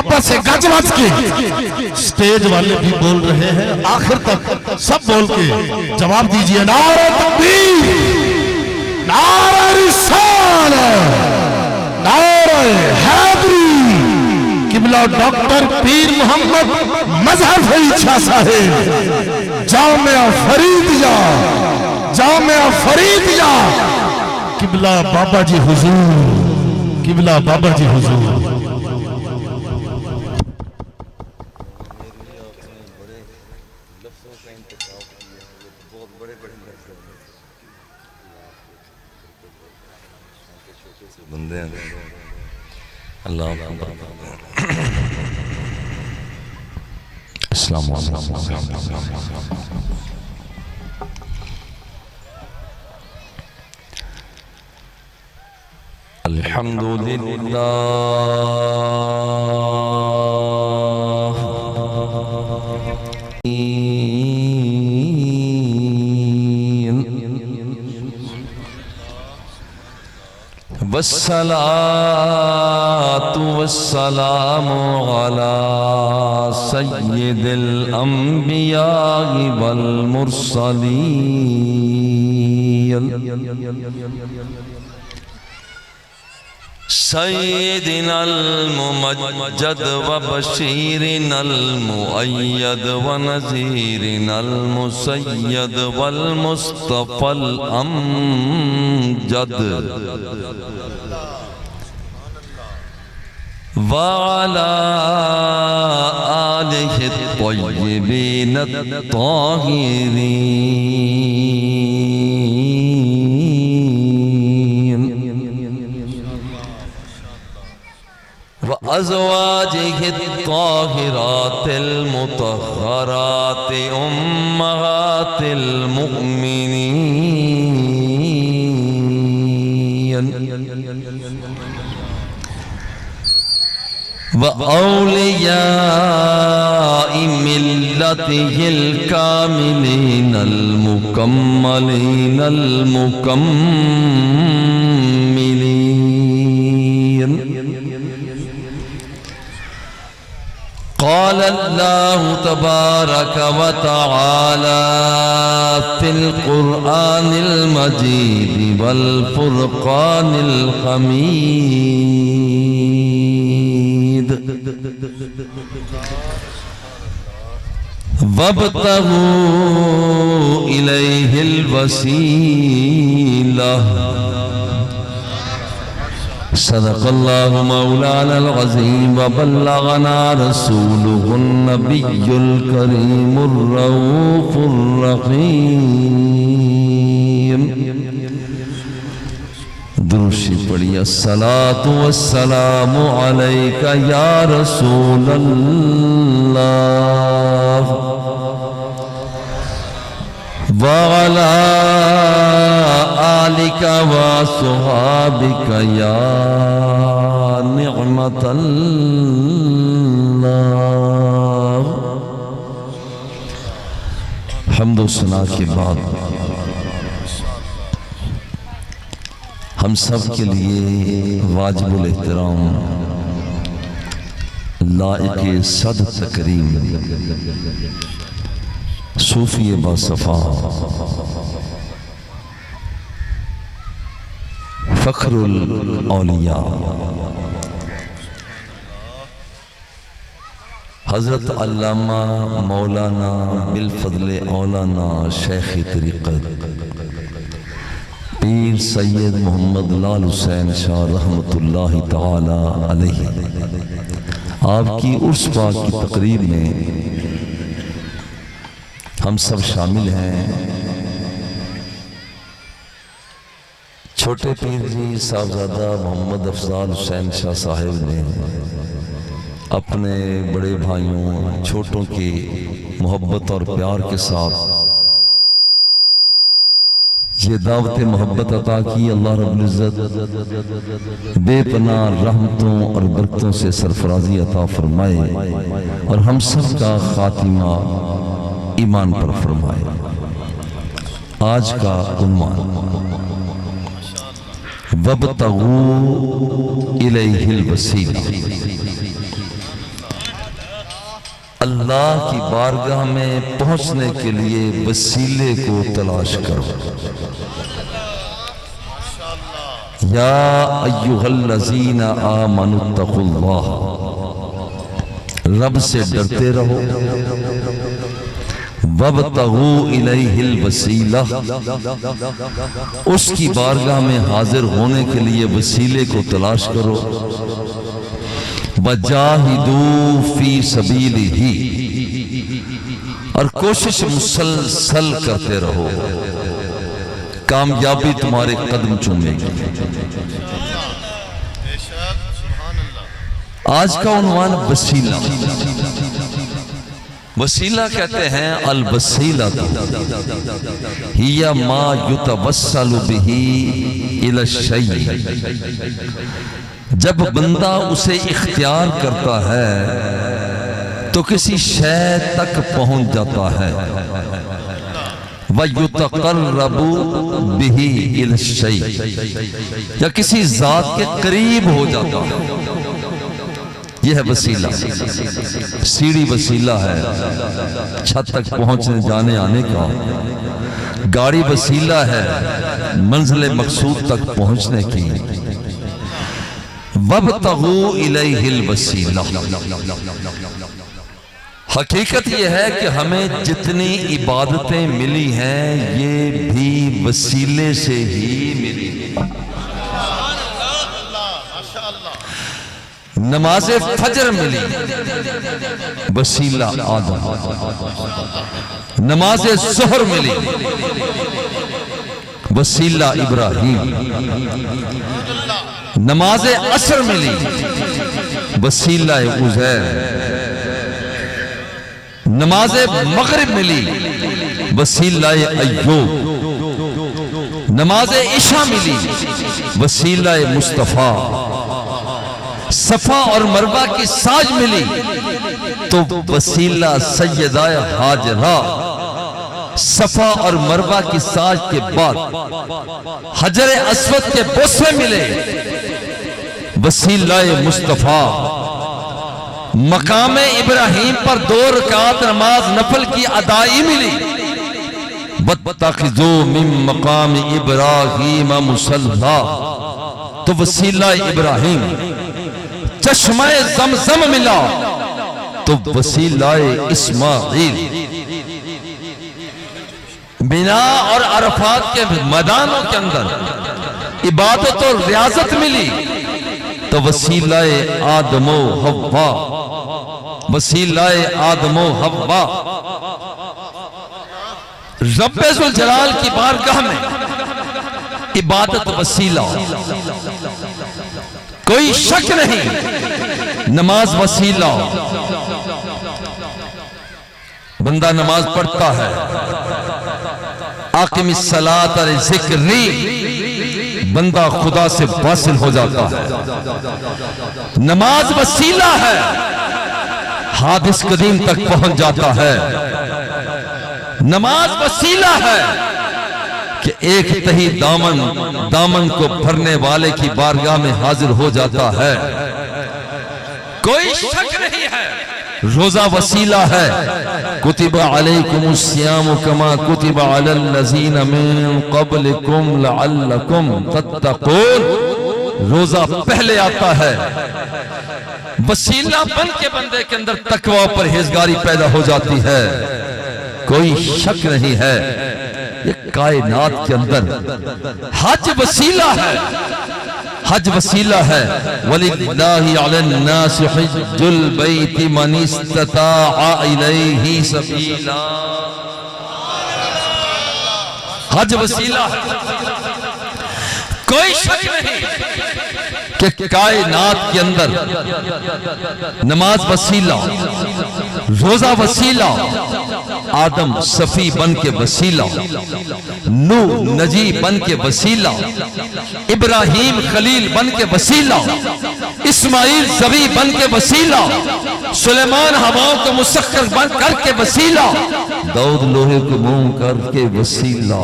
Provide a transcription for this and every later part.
محبت سے گج وج کے سٹیج والے بھی بول رہے ہیں، آخر تک سب بول کے جواب دیجئے، نعرہ تکبیر، نعرہ رسالت، نعرہ حیدری، قبلہ ڈاکٹر پیر محمد مظہر فرید شاہ صاحب، جامعہ فریدیہ، جامعہ فریدیہ، قبلہ بابا جی حضور، قبلہ بابا جی حضور۔ بندے ہیں اللہ السلام علیکم۔ الحمدللہ والصلاة والسلام على سيد الأنبياء والمرسلين سيدنا الممجد وبشيرنا المؤيد ونذيرنا المسيد والمصطفى الأمجد وعلى آله الطيبين الطاهرين وأزواجه الطاهرات المطهرات أمهات المؤمنين وأولياء ملته الكاملين المكملين المكملين قال الله تبارك وتعالى في القرآن المجيد والفرقان الحميد وابتغوا إليه الوسيلة صدق الله مولانا العظيم وبلغنا رسوله النبي الكريم الرؤوف الرحيم درشی پڑھی الصلاة والسلام علیک یا رسول اللہ وعلى آلك وصحابك يا نعمة الله۔ حمد و ثنا کے بعد ہم سب کے لیے واجب الاحترام لائق صد تکریم صوفی باصفا فخر الاولیاء حضرت علامہ مولانا بالفضل اولانا شیخ طریقت پیر سید محمد لال حسین شاہ رحمت اللہ تعالی علیہ آپ کی عرس پاک کی تقریب میں ہم سب شامل ہیں۔ چھوٹے پیر جی صاحبزادہ محمد افضال حسین شاہ صاحب نے اپنے بڑے بھائیوں چھوٹوں کی محبت اور پیار کے ساتھ یہ دعوت محبت عطا کی۔ اللہ رب العزت بے پناہ رحمتوں اور برکتوں سے سرفرازی عطا فرمائے اور ہم سب کا خاتمہ ایمان پر فرمائے۔ آج کا عنوان وَابْتَغُوا إِلَيْهِ الْوَسِيلَةَ، اللہ کی بارگاہ میں پہنچنے کے لیے وسیلے کو تلاش کرو۔ یا ایھا الذین آمنوا اتقوا اللہ، رب سے ڈرتے رہو، وابتغوا الیہ الوسیلہ، اس کی بارگاہ میں حاضر ہونے کے لیے وسیلے کو تلاش کرو، وجاہدوا فی سبیلہ، اور کوشش مسلسل کرتے رہو، کامیابی تمہارے قدم چومے گی۔ آج کا عنوان وسیلہ۔ وسیلہ کہتے ہیں الوسیلہ ہی ما یتوسل بہ الی الشیء، جب بندہ اسے اختیار کرتا ہے تو کسی شے تک پہنچ جاتا ہے، وَيُتَقَرَّبُ بِهِ إِلَى الشَّيْءِ، یا کسی ذات کے قریب ہو جاتا ہے۔ یہ ہے وسیلہ۔ سیڑھی وسیلہ ہے چھت تک پہنچنے جانے آنے کا، گاڑی وسیلہ ہے منزل مقصود تک پہنچنے کی۔ وَابْتَغُوا إِلَيْهِ الْوَسِيلَةَ، حقیقت یہ ہے کہ ہمیں جتنی عبادتیں ملی ہیں یہ بھی وسیلے سے ہی ملی ہیں۔ نماز فجر ملی، وسیلہ آدم۔ نماز ظہر ملی، وسیلہ ابراہیم۔ نماز عصر ملی، وسیلہ عزیر۔ نماز مغرب ملی، وسیلہ ایوب۔ نماز عشاء ملی، وسیلہ مصطفیٰ۔ صفا اور مروہ کی ساج ملی تو وسیلہ سیدہ ہاجرہ۔ صفا اور مروہ کی ساج کے بعد حجر اسود کے بوسے ملے، وسیلہ مصطفیٰ۔ مقام ابراہیم پر 2 رکعت نماز نفل کی ادائی ملی، وَاتَّخِذُوا مِن مَقَامِ إِبْرَاهِيمَ مُصَلًّى، تو وسیلہ ابراہیم۔ چشمہ زمزم ملا تو وسیلہ اسماعیل۔ مینا اور عرفات کے میدانوں کے اندر عبادت اور ریاضت ملی تو وسیلہ آدم و حوا، وسیلہ آدم و حوا۔ رب ذوالجلال کی بارگاہ میں عبادت وسیلہ، کوئی شک نہیں، نماز وسیلہ۔ بندہ نماز پڑھتا ہے، اقم الصلاۃ لذکری، بندہ خدا سے واصل ہو جاتا ہے۔ نماز وسیلہ ہے، حادث قدیم تک پہنچ جاتا ہے۔ نماز وسیلہ ہے کہ ایک تہی دامن کو بھرنے والے کی بارگاہ میں حاضر ہو جاتا ہے، کوئی شک نہیں ہے۔ روزہ وسیلہ ہے، کتب علیکم الصیام کما کتب علی الذین من قبلکم لعلکم تتقون، روزہ پہلے آتا ہے، وسیلہ بن کے بندے کے اندر تقوی پر پرہیزگاری پیدا ہو جاتی ہے، کوئی شک نہیں ہے۔ یہ کائنات کے اندر حج وسیلہ ہے، حج وسیلہ ہے۔ وَلِلَّهِ عَلَى النَّاسِ حِجُّ الْبَيْتِ مَنِ اسْتَطَاعَ إِلَيْهِ سَبِيلًا، حج وسیلہ ہے، کوئی شک نہیں کہ کائنات کے اندر نماز وسیلہ، روزہ وسیلہ، آدم صفی بن کے وسیلہ، نوح نجی بن کے وسیلہ، ابراہیم خلیل بن کے وسیلہ، اسماعیل ذبیح بن کے وسیلہ، سلیمان ہواؤں کو مسخر بن کر کے وسیلہ، داؤد لوہے کو موم کر کے وسیلہ،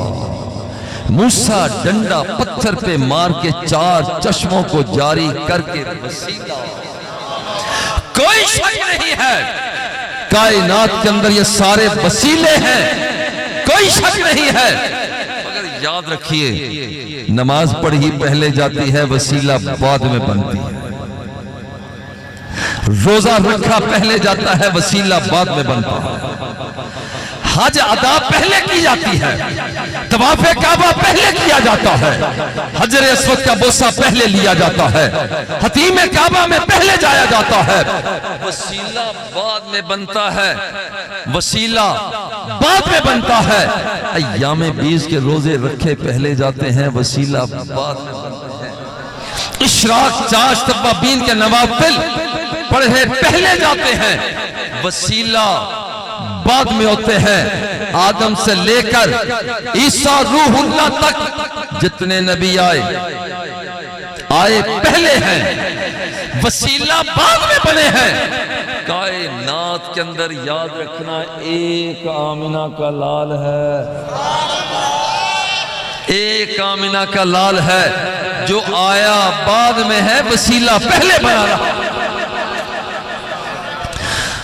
موسیٰ ڈنڈا پتھر پہ مار کے 4 چشموں کو جاری کر کے وسیلہ۔ کوئی شک نہیں ہے کائنات کے اندر یہ سارے وسیلے ہیں، کوئی شک نہیں ہے، مگر یاد رکھیے نماز پڑھی پہلے جاتی ہے، وسیلہ بعد میں بنتی ہے۔ روزہ رکھا پہلے جاتا ہے، وسیلہ بعد میں بنتا ہے۔ حج ادا پہلے کی جاتی ہے، طواف کعبہ پہلے کیا جاتا ہے، حجر اسود کا بوسہ پہلے لیا جاتا ہے، حتیم کعبہ میں پہلے جایا جاتا ہے، وسیلہ بعد میں بنتا ہے، وسیلہ بعد میں بنتا ہے۔ ایام 20 کے روزے رکھے پہلے جاتے ہیں، وسیلہ بعد میں بنتا ہے۔ اشراق، چاشت، توابین کے نوافل پڑھے پہلے جاتے ہیں، وسیلہ بعد میں ہوتے ہیں۔ آدم سے لے کر عیسیٰ روح اللہ تک جتنے نبی آئے پہلے ہیں، وسیلہ بعد میں بنے ہیں۔ کائنات کے اندر یاد رکھنا ایک آمنہ کا لال ہے، ایک آمنہ کا لال ہے، جو آیا بعد میں ہے، وسیلہ پہلے بنا رہا۔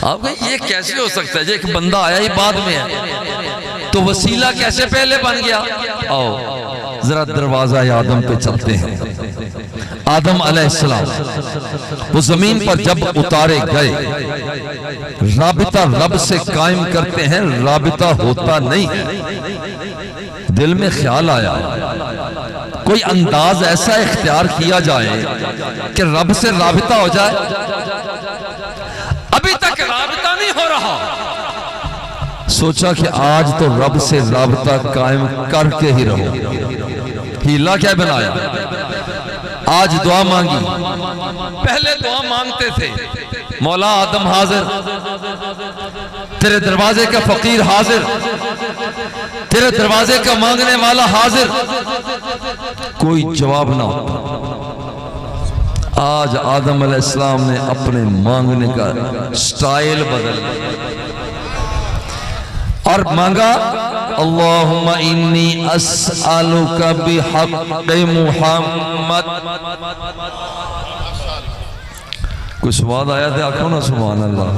آپ کہیں یہ کیسے ہو سکتا ہے؟ جو ایک بندہ آیا ہی بعد میں ہے تو وسیلہ کیسے پہلے بن گیا؟ آؤ ذرا دروازہ آدم پہ چلتے ہیں۔ آدم علیہ السلام وہ زمین پر جب اتارے گئے، رابطہ رب سے قائم کرتے ہیں، رابطہ ہوتا نہیں۔ دل میں خیال آیا کوئی انداز ایسا اختیار کیا جائے کہ رب سے رابطہ ہو جائے۔ ابھی تک رابطہ نہیں ہو رہا، سوچا کہ آج تو رب سے رابطہ قائم کر کے ہی رہو۔ ہیلا کیا بنایا؟ آج دعا مانگی، پہلے دعا مانگتے تھے مولا آدم حاضر، تیرے دروازے کا فقیر حاضر، تیرے دروازے کا مانگنے والا حاضر، کوئی جواب نہ ہوتا۔ آج آدم علیہ السلام نے اپنے مانگنے کا سٹائل بدل اور مانگا، اللہم انی اسألک بحق محمد۔ کوئی سواد آیا تھا؟ آنکھوں نا سبحان اللہ۔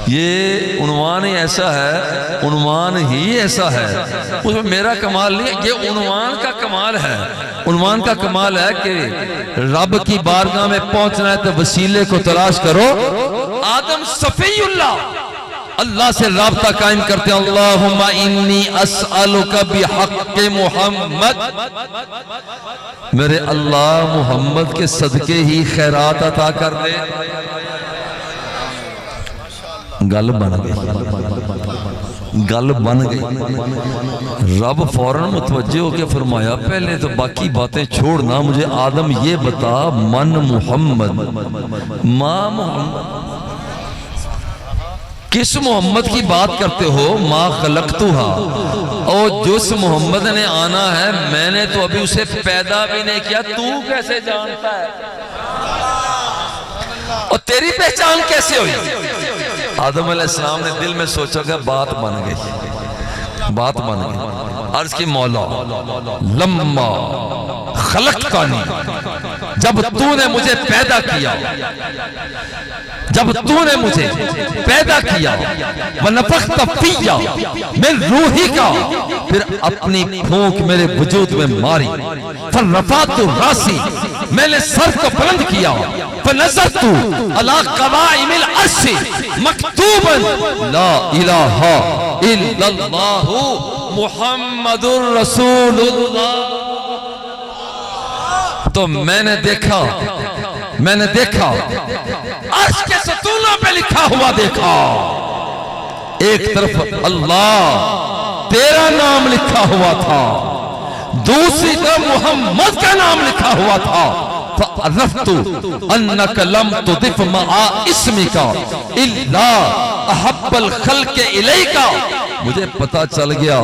یہ عنوان ہی ایسا ہے، عنوان ہی ایسا ہے، اس میں میرا کمال نہیں ہے، یہ عنوان کا کمال ہے۔ عنوان کا کمال ہے کہ رب کی بارگاہ میں پہنچنا ہے تو وسیلے کو تلاش کرو۔ آدم صفی اللہ سے رابطہ قائم کرتے ہیں، اللہم انی اسألک بحق محمد، میرے اللہ محمد کے صدقے ہی خیرات عطا کر دے۔ گل بن گئی، گل بن گئی۔ رب فوراً متوجہ ہو کے فرمایا، پہلے تو باقی باتیں چھوڑنا، مجھے آدم یہ بتا، من محمد، ما محمد، کس محمد کی بات کرتے ہو؟ ما خلقتھا، اور جس محمد نے آنا ہے میں نے تو ابھی اسے پیدا بھی نہیں کیا، تو کیسے جانتا ہے؟ اور تیری پہچان کیسے ہوئی؟ آدم علیہ السلام نے دل میں سوچا کہ بات بن گئی، بات بن گئی۔ عرض کی مولا لما خلقتنی، جب تو نے مجھے پیدا کیا، جب تو نے مجھے پیدا کیا، وَنَفَخْتَ فِيَّ من روحی کا، پھر اپنی پھونک میرے وجود میں ماری، فَرَّفَعْتُ رَاسِي، میں نے سر کو بلند کیا، فَنَظَرْتُ عَلَىٰ قَوَائِمِ الْعَرْشِ مَكْتُوبًا لَا إِلَٰهَ إِلَّا اللَّهُ محمد الرسول اللہ۔ تو میں نے دیکھا عرش کے ستونوں پہ لکھا ہوا دیکھا، ایک طرف اللہ تیرا نام لکھا ہوا تھا، دوسری طرف محمد کا نام لکھا ہوا تھا۔ فَعَرَفْتُ أَنَّكَ لَمْ تُضِفْ مَعَ اسْمِكَ إِلَّا أَحَبَّ الْخَلْقِ إِلَيْكَ، مجھے پتا چل گیا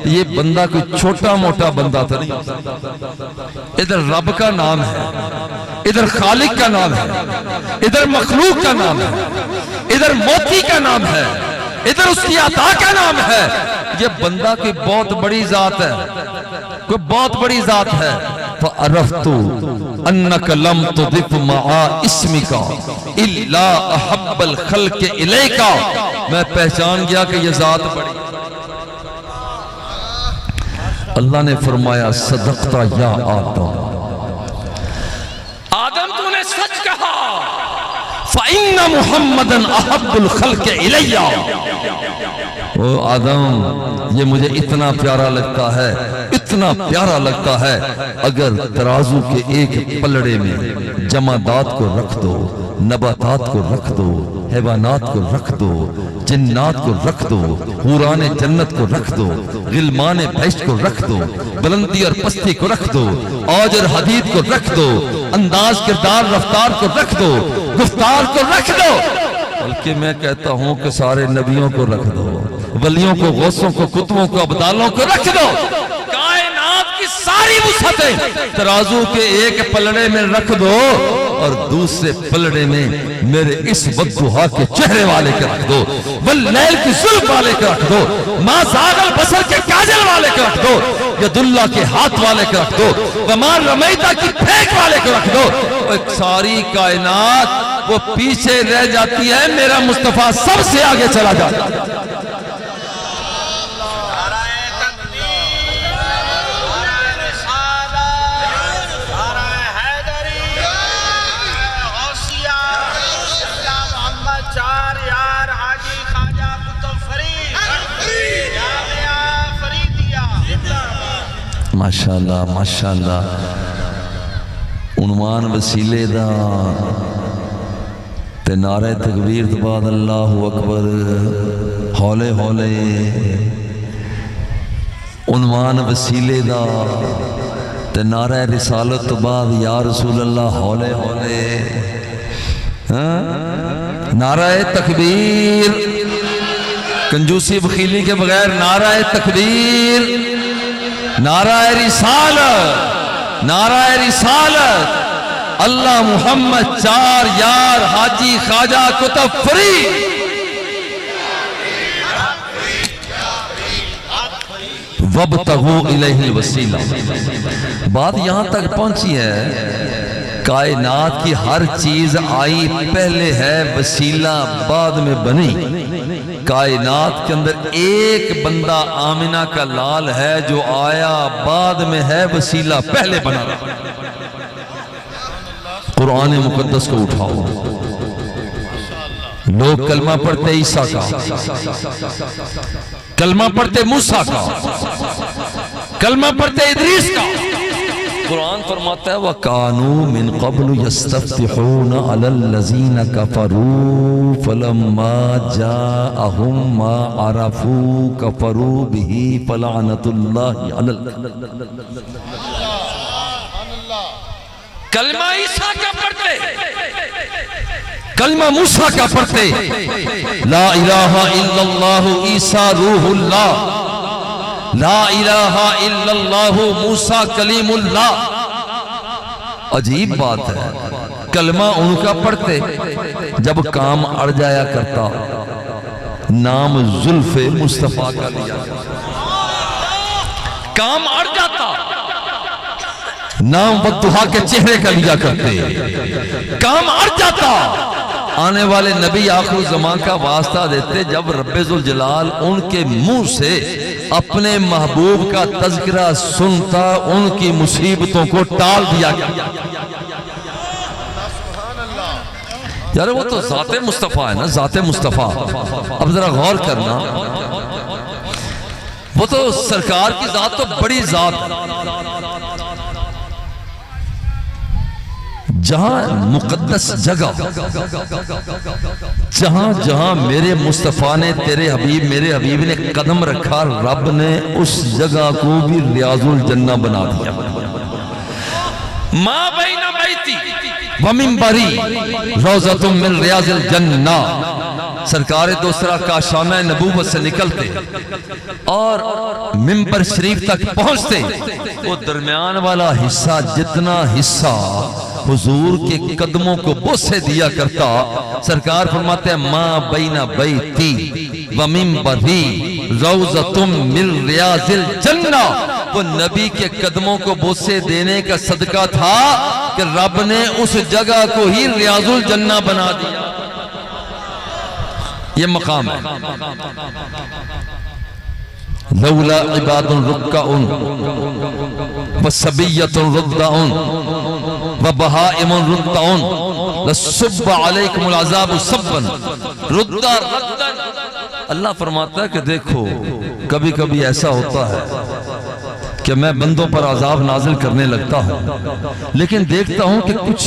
یہ بندہ کوئی چھوٹا موٹا بندہ تھا نہیں، ادھر رب کا نام ہے، ادھر خالق کا نام ہے، ادھر مخلوق کا نام ہے، ادھر موتی کا نام ہے، ادھر اس کی عطا کا نام ہے۔ یہ بندہ کوئی بہت بڑی ذات ہے، کوئی بہت بڑی ذات ہے۔ فعرفت انک لم تضف مع اسمک الا احب الخلق الیک، میں پہچان گیا کہ یہ ذات بڑی۔ اللہ نے فرمایا صدقت یا آدم، آدم تو نے سچ کہا، فإن محمدًا احب الخلق الی۔ او آدم، یہ مجھے اتنا پیارا لگتا ہے، اتنا پیارا لگتا ہے، اگر ترازو کے ایک پلڑے میں جمادات کو رکھ دو، نباتات کو رکھ دو، حیوانات کو رکھ دو، جنات کو رکھ دو، حوران جنت کو رکھ دو، غلمان بہشت کو رکھ دو، بلندی اور پستی کو رکھ دو، اوج اور حدید کو رکھ دو، انداز کردار رفتار کو رکھ دو، گفتار کو رکھ دو، بلکہ میں کہتا ہوں کہ سارے نبیوں کو رکھ دو، ولیوں کو، غوثوں کو، کتبوں کو، ابدالوں کو رکھ دو، کائنات کی ساری وسعتیں ترازو کے ایک پلڑے میں رکھ دو اور دوسرے پلڑے میں میرے اس والضحیٰ کے چہرے والے کے رکھ دو، واللیل کی ظلم والے کے رکھ دو، ما زاغ البصر کے کاجل والے کے رکھ دو، ید اللہ کے ہاتھ والے کے رکھ دو، وما رمیتہ کی پھینک والے کے رکھ دو، ایک ساری کائنات وہ پیچھے رہ جاتی ہے، میرا مصطفیٰ سب سے آگے چلا جاتا ہے۔ ماشاءاللہ ماشاءاللہ، عنوان وسیلے دا تے نعرہ تکبیر تو بعد اللہ اکبر، ہولے ہولے، عنوان وسیلے دا تے نعرہ رسالت تو بعد یا رسول اللہ ہولے ہولے، نعرہ تکبیر، کنجوسی بخیلی کے بغیر نعرہ تکبیر، نعرہ رسالت، نعرہ رسالت، اللہ محمد چار یار حاجی خواجہ کتب فرید۔ وَابْتَغُوا إِلَيْهِ الْوَسِيلَةَ، بات یہاں تک پہنچی ہے، کائنات کی ہر چیز آئی پہلے ہے، وسیلہ بعد میں بنی۔ کائنات کے اندر ایک بندہ آمنہ کا لال ہے جو آیا بعد میں ہے، وسیلہ پہلے بنا رہا۔ قرآن مقدس کو اٹھاؤ، لوگ کلمہ پڑھتے عیسیٰ کا، کلمہ پڑھتے موسیٰ کا، کلمہ پڑھتے ادریس کا، قرآن فرماتا ہے وَكَانُوا مِن قَبْلُ يَسْتَفْتِحُونَ عَلَى الَّذِينَ كَفَرُوا فَلَمَّا جَاءَهُمْ مَا عَرَفُوا كَفَرُوا بِهِ فَلَعْنَةُ اللَّهِ عَلَى کلمہ عیسیٰ کا پڑھتے، کلمہ موسیٰ کا پڑھتے، لا الہ الا اللہ عیسیٰ روح اللہ، لا الہ الا اللہ موسیٰ کلیم اللہ۔ عجیب بات ہے، کلمہ ان کا پڑھتے، جب کام اڑ جایا کرتا نام زلف مصطفیٰ کا لیا کرتا، کام اڑ جاتا نام والضحیٰ کے چہرے کا لیا کرتے، کام اڑ جاتا آنے والے نبی آخر زمان کا واسطہ دیتے، جب رب ذوالجلال ان کے منہ سے اپنے محبوب کا تذکرہ سنتا ان کی مصیبتوں کو ٹال دیا گیا۔ یار وہ تو ذات مصطفیٰ ہے نا، ذات مصطفیٰ۔ اب ذرا غور کرنا، وہ تو سرکار کی ذات تو بڑی ذات ہے، جہاں مقدس جگہ، جہاں جہاں میرے مصطفیٰ نے، تیرے حبیب میرے حبیب نے قدم رکھا، رب نے اس جگہ کو بھی ریاض الجنہ بنا دیا۔ ما بین بیتی ومنبری روضۃ من ریاض الجنہ، سرکار دوسرا کاشانہ نبوت سے نکلتے اور منبر شریف تک پہنچتے، وہ درمیان والا حصہ، جتنا حصہ حضور کے قدموں کو بوسے دیا کرتا، سرکار فرماتے ہیں ما بین بیتی ومنبری روضۃ من ریاض الجنہ، وہ نبی کے قدموں کو بوسے دینے کا صدقہ تھا کہ رب نے اس جگہ کو ہی ریاض الجنہ بنا دیا. یہ مقام ہے. لولا عباد رکع وصبیۃ رضع وبہائم رضع لصب علیکم العذاب صبا ردا ردا. اللہ فرماتا ہے کہ دیکھو کبھی کبھی ایسا ہوتا ہے کہ میں بندوں پر عذاب نازل کرنے لگتا ہوں، لیکن دیکھتا ہوں کہ کچھ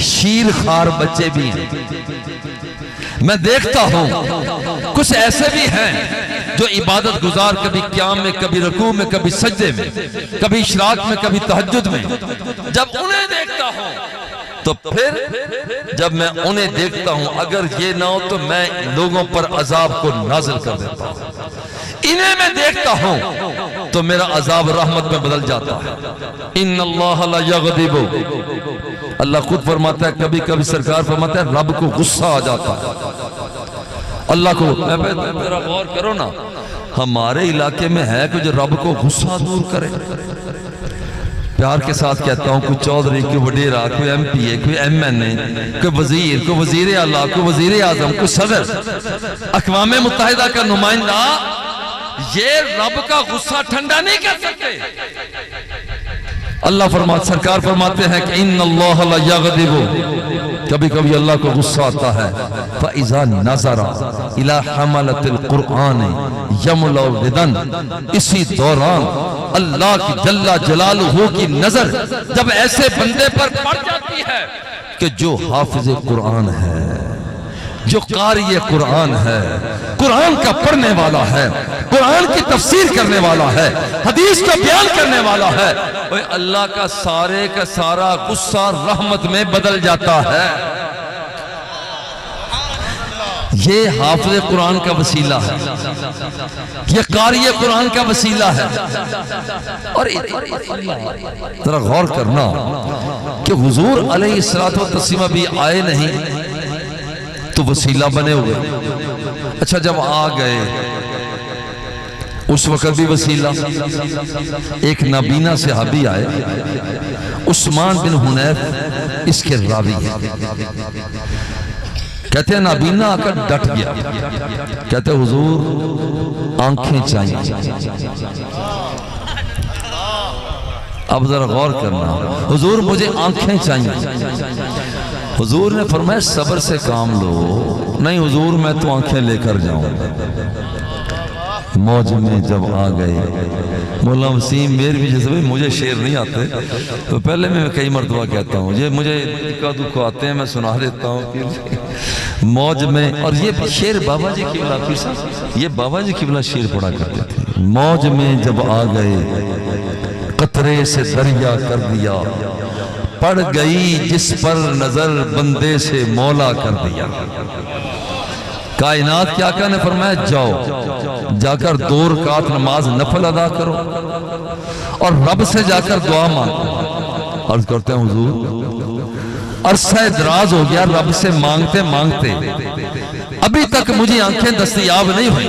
شیر خار بچے بھی ہیں. میں دیکھتا ہوں کچھ ایسے بھی ہیں جو عبادت گزار، کبھی قیام میں، کبھی رکوع میں، کبھی سجدے میں، کبھی اشراق میں، کبھی تہجد میں. جب انہیں دیکھتا ہوں تو پھر جب میں انہیں دیکھتا ہوں اگر یہ نہ ہو تو میں لوگوں پر عذاب کو نازل کر دیتا ہوں. انہیں میں دیکھتا ہوں تو میرا عذاب رحمت میں بدل جاتا ہے. ان اللہ لا یغضب. اللہ خود فرماتا ہے، کبھی کبھی سرکار فرماتا ہے رب کو غصہ آ جاتا ہے. اللہ کو میرا غور کرو نا، ہمارے علاقے میں ہے کہ جو رب کو غصہ دور کرے. پیار کے ساتھ کہتا ہوں، کوئی چودھری، کوئی وڈیرا، کوئی ایم پی اے، کوئی ایم این اے، کوئی وزیر، کوئی وزیر اعلیٰ، کوئی وزیر اعظم، کوئی صدر اقوام متحدہ کا نمائندہ، یہ رب کا غصہ ٹھنڈا نہیں کر سکتے. اللہ سرکار فرماتے ہیں کہ ان اللہ لا یغضب. کبھی کبھی اللہ کو غصہ آتا ہے. فَإِذَا نَظَرَ إِلَى حَمَلَةِ الْقُرْآنِ يَمْلَوْ رِدًا. اسی دوران اللہ کی جل جلالہ کی نظر جب ایسے بندے پر پڑ جاتی ہے کہ جو حافظ قرآن ہے، جو قاری قرآن ہے، قرآن کا پڑھنے والا ہے، قرآن کی تفسیر کرنے والا ہے، حدیث کا بیان کرنے والا ہے، اللہ کا سارے کا سارا غصہ رحمت میں بدل جاتا ہے. یہ حافظ قرآن کا وسیلہ ہے، یہ قاری قرآن کا وسیلہ ہے. اور ذرا غور کرنا کہ حضور علیہ الصلوۃ والتسلیم بھی آئے نہیں تو وسیلہ بنے ہوئے. اچھا جب آ گئے اس وقت بھی وسیلہ. ایک نابینا صحابی آئے، عثمان بن حنیف اس کے راوی ہیں. کہتے ہیں نابینا آ کر ڈٹ گیا، کہتے ہیں حضور آنکھیں چاہیے. اب ذرا غور کرنا، حضور مجھے آنکھیں چاہیے. حضور نے فرمایا صبر سے کام لو. نہیں حضور میں تو آنکھیں لے کر جاؤں. موج میں جب آ گئے مولا وسیم میر بھی جیسے مجھے شعر نہیں آتے تو پہلے میں کئی مرتبہ کہتا ہوں یہ مجھے اکا دکھا آتے ہیں، میں سنا دیتا ہوں. موج میں، اور یہ شعر بابا جی قبلہ پیر صاحب، یہ بابا جی قبلہ شعر پڑھا کرتے تھے. موج میں جب آ گئے قطرے سے دریا کر دیا، پڑ گئی جس پر نظر بندے سے مولا کر دیا. کائنات کیا کہنے فرمایا جاؤ جا کر 2 رکعت نماز نفل ادا کرو اور رب سے جا کر دعا مانگو. عرض کرتے ہیں حضور عرصہ دراز ہو گیا رب سے مانگتے مانگتے، ابھی تک مجھے آنکھیں دستیاب نہیں ہوئی.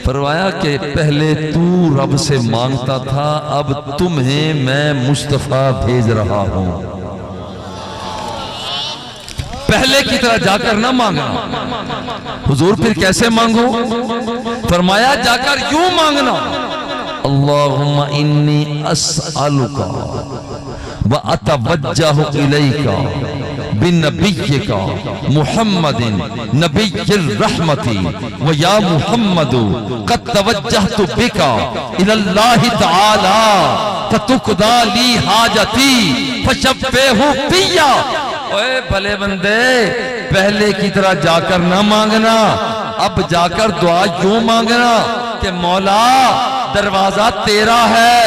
فرمایا کہ پہلے تو رب سے مانگتا تھا، اب تمہیں میں مصطفیٰ بھیج رہا ہوں. پہلے کی طرح جا کر نہ مانگنا. حضور پھر کیسے مانگو؟ فرمایا جا کر یوں مانگنا، اللہم انی اسألک واتوجہ الیک بنبیک محمد نبی الرحمت ویا محمد قد توجہت بک الی اللہ تعالی فتقضی لی حاجتی فشفعہ فی. اوے بھلے بندے پہلے کی طرح جا کر نہ مانگنا، اب جا کر دعا یوں مانگنا کہ مولا دروازہ تیرا ہے،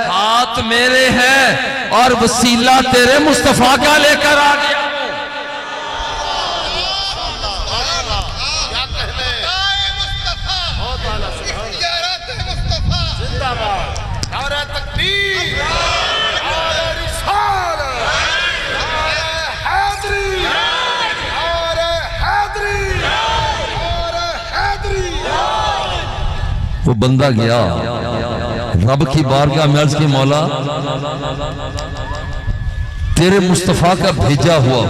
ہاتھ میرے ہیں اور وسیلہ تیرے مصطفیٰ کا لے کر آ گیا. وہ بندہ گیا رب کی بارگاہ میں عرض کی مولا تیرے مصطفیٰ کا بھیجا ہوا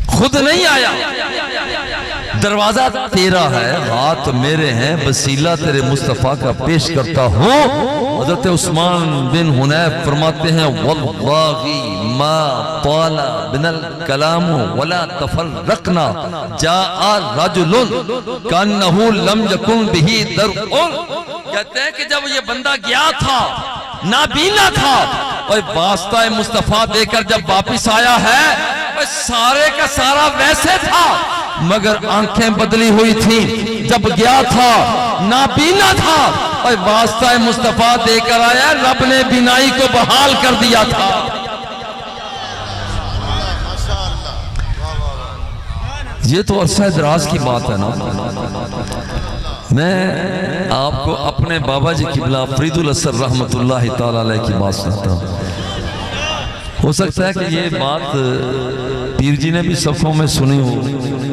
خود نہیں آیا، دروازہ تیرا ہے، ہاتھ میرے ہیں، وسیلہ تیرے مصطفیٰ کا پیش کرتا ہوں۔ حضرت عثمان بن حنیف فرماتے ہیں واللہ ما طال بنا الکلام ولا تفرقنا جاء رجل کانہ لم یکن بہ درء، کہتے ہیں کہ جب یہ بندہ گیا تھا نابینا تھا اور واسطہ مصطفیٰ دے کر جب واپس آیا ہے سارے کا سارا ویسے تھا مگر آنکھیں بدلی ہوئی تھی، جب گیا تھا نابینا تھا اور واسطہ مصطفیٰ دے کر آیا، رب نے بینائی کو بحال کر دیا تھا۔ یہ تو عرصہ دراز کی بات ہے نا۔ میں آپ کو اپنے بابا جی قبلہ فرید الاسر رحمت اللہ تعالی علیہ کی بات سنتا ہوں۔ ہو سکتا ہے کہ یہ بات پیر جی نے بھی صفوں میں سنی ہو،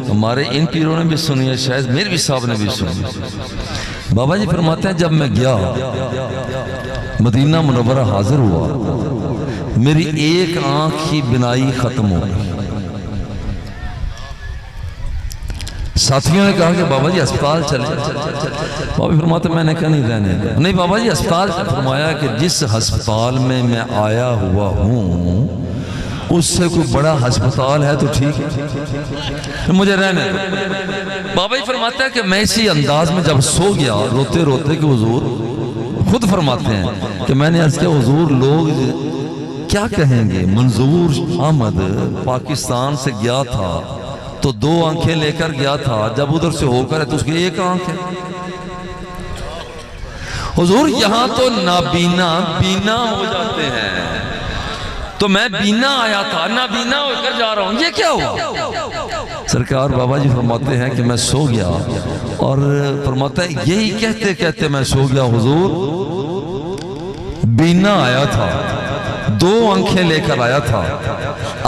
ہمارے ان پیروں نے بھی سنی ہے، شاید میروی صاحب نے بھی سنی۔ بابا جی فرماتے ہیں جب میں گیا مدینہ منورہ حاضر ہوا، میری ایک آنکھ کی بینائی ختم ہو گئی۔ ساتھیوں نے کہا کہ بابا جی اسپتال چلے، بابا جی فرماتے ہیں میں نے کہا نہیں رہنے دیں، نہیں بابا جی اسپتال چلے۔ فرمایا کہ جس ہسپتال میں میں آیا ہوا ہوں اس سے کوئی بڑا ہسپتال ہے تو ٹھیک ہے، مجھے رہنے دیں۔ بابا جی فرماتے ہیں کہ میں اسی انداز میں جب سو گیا روتے روتے کہ حضور خود فرماتے ہیں کہ میں نے عرض کیا حضور لوگ کیا کہیں گے، منظور احمد پاکستان سے گیا تھا تو 2 آنکھیں لے کر گیا تھا، جب ادھر سے ہو کر ہے تو اس کی ایک آنکھ ہے۔ حضور یہاں تو نابینا بینا ہو جاتے ہیں، تو میں بینا آیا تھا نابینا ہو کر جا رہا ہوں، یہ کیا ہوا؟ سرکار بابا جی فرماتے ہیں کہ میں سو گیا اور فرماتا ہے یہی کہتے کہتے میں سو گیا حضور بینا آیا تھا، 2 آنکھیں لے کر آیا تھا،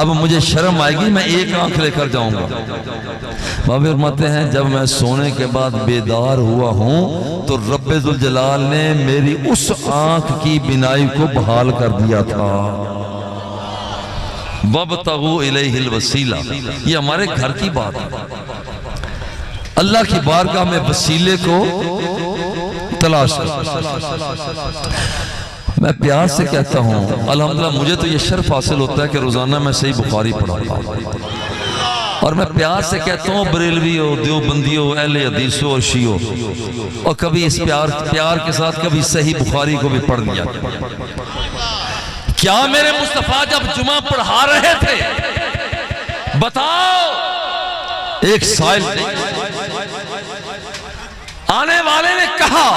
اب مجھے شرم آئے گی میں ایک آنکھ لے کر جاؤں گا۔ بابا فرماتے ہیں جب میں سونے کے بعد بیدار ہوا ہوں تو رب ذوالجلال نے میری اس آنکھ کی بینائی کو بحال کر دیا تھا۔ وَابْتَغُوا إِلَيْهِ الْوَسِيلَةَ، یہ ہمارے گھر کی بات ہے، اللہ کی بارگاہ میں وسیلے کو تلاش کر۔ میں پیار سے کہتا ہوں الحمدللہ مجھے تو یہ شرف حاصل ہوتا ہے کہ روزانہ میں صحیح بخاری پڑھاتا ہوں، اور میں پیار سے کہتا ہوں بریلوی ہو، دیوبندی ہو، اہل حدیث ہو اور شیعہ ہو، اور کبھی اس پیار کے ساتھ کبھی صحیح بخاری کو بھی پڑھ دیا۔ کیا میرے مصطفیٰ جب جمعہ پڑھا رہے تھے بتاؤ ایک سائل آنے والے نے کہا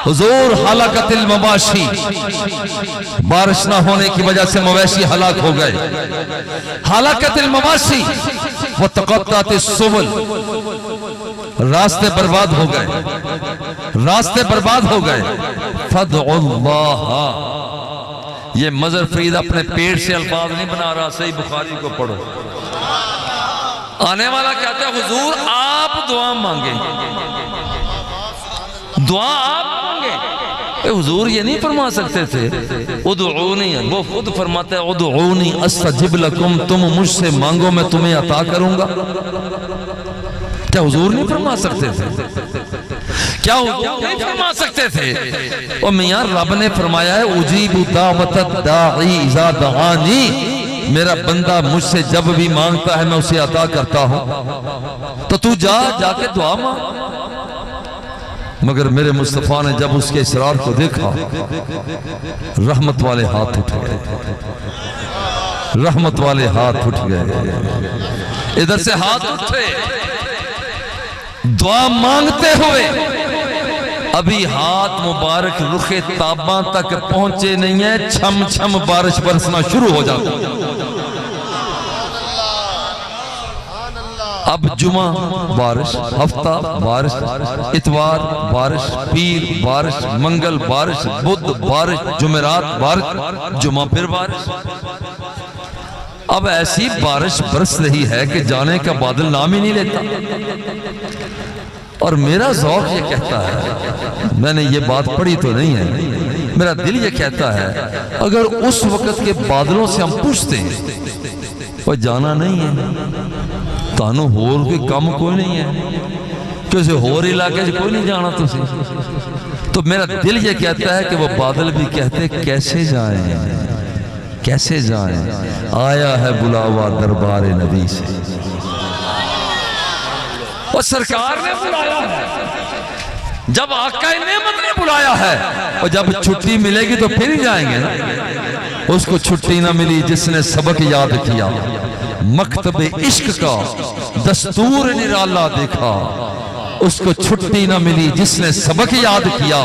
حضور ہلاکت المواشی، بارش نہ ہونے کی وجہ سے مویشی ہلاک ہو گئے، ہلاکت المواشی وتقطعت السبل، راستے برباد ہو گئے، راستے برباد ہو گئے، فادعوا اللہ۔ یہ مظہر فرید اپنے پیٹ سے الفاظ نہیں بنا رہا، صحیح بخاری کو پڑھو۔ آنے والا کہتا ہے حضور آپ دعا مانگیں، دعا آپ مانگیں۔ حضور یہ نہیں فرما سکتے تھے ادعونی، وہ خود فرماتے ہیں ادعونی استجب لکم، تم مجھ سے مانگو میں تمہیں عطا کروں گا۔ کیا حضور نہیں فرما سکتے تھے؟ کیا حضور نہیں فرما سکتے تھے؟ اور میاں رب نے فرمایا ہے اجیب دعوت الداعی اذا دعانی، میرا بندہ مجھ سے جب بھی مانگتا ہے میں اسے عطا کرتا ہوں، تو تو جا کے دعا مانگ۔ مگر میرے مصطفیٰ نے جب اس کے اصرار کو دیکھا رحمت والے ہاتھ اٹھ گئے، رحمت والے ہاتھ اٹھ گئے، ادھر سے ہاتھ اٹھے دعا مانگتے ہوئے، ابھی ہاتھ مبارک رخ تاباں تک پہنچے نہیں ہیں، چھم چھم بارش برسنا شروع ہو جاتا۔ اب جمعہ بارش، ہفتہ بارش، اتوار بارش، پیر بارش، منگل بارش، بدھ بارش، جمعرات بارش، جمعہ پھر بارش۔ اب ایسی بارش برس رہی ہے کہ جانے کا بادل نام ہی نہیں لیتا۔ اور میرا ذوق یہ کہتا ہے، میں نے یہ بات پڑھی تو نہیں ہے، میرا دل یہ کہتا ہے اگر اس وقت کے بادلوں سے ہم پوچھتے ہیں وہ جانا نہیں ہے تانو ہور کوئی کم کوئی نہیں ہے، کسی ہور علاقے سے کوئی نہیں جانا تسی، تو میرا دل یہ کہتا ہے کہ وہ بادل بھی کہتے کیسے جائیں، کیسے جائیں، آیا ہے بلاوا دربار نبی سے، اور سرکار نے بلایا ہے، جب آقا نعمت نے بلایا ہے، اور جب چھٹی ملے گی تو پھر ہی جائیں گے نا۔ اس کو چھٹی نہ ملی جس نے سبق یاد کیا، مکتب عشق کا دستور نرالا دیکھا، اس کو چھٹی نہ ملی جس نے سبق یاد کیا،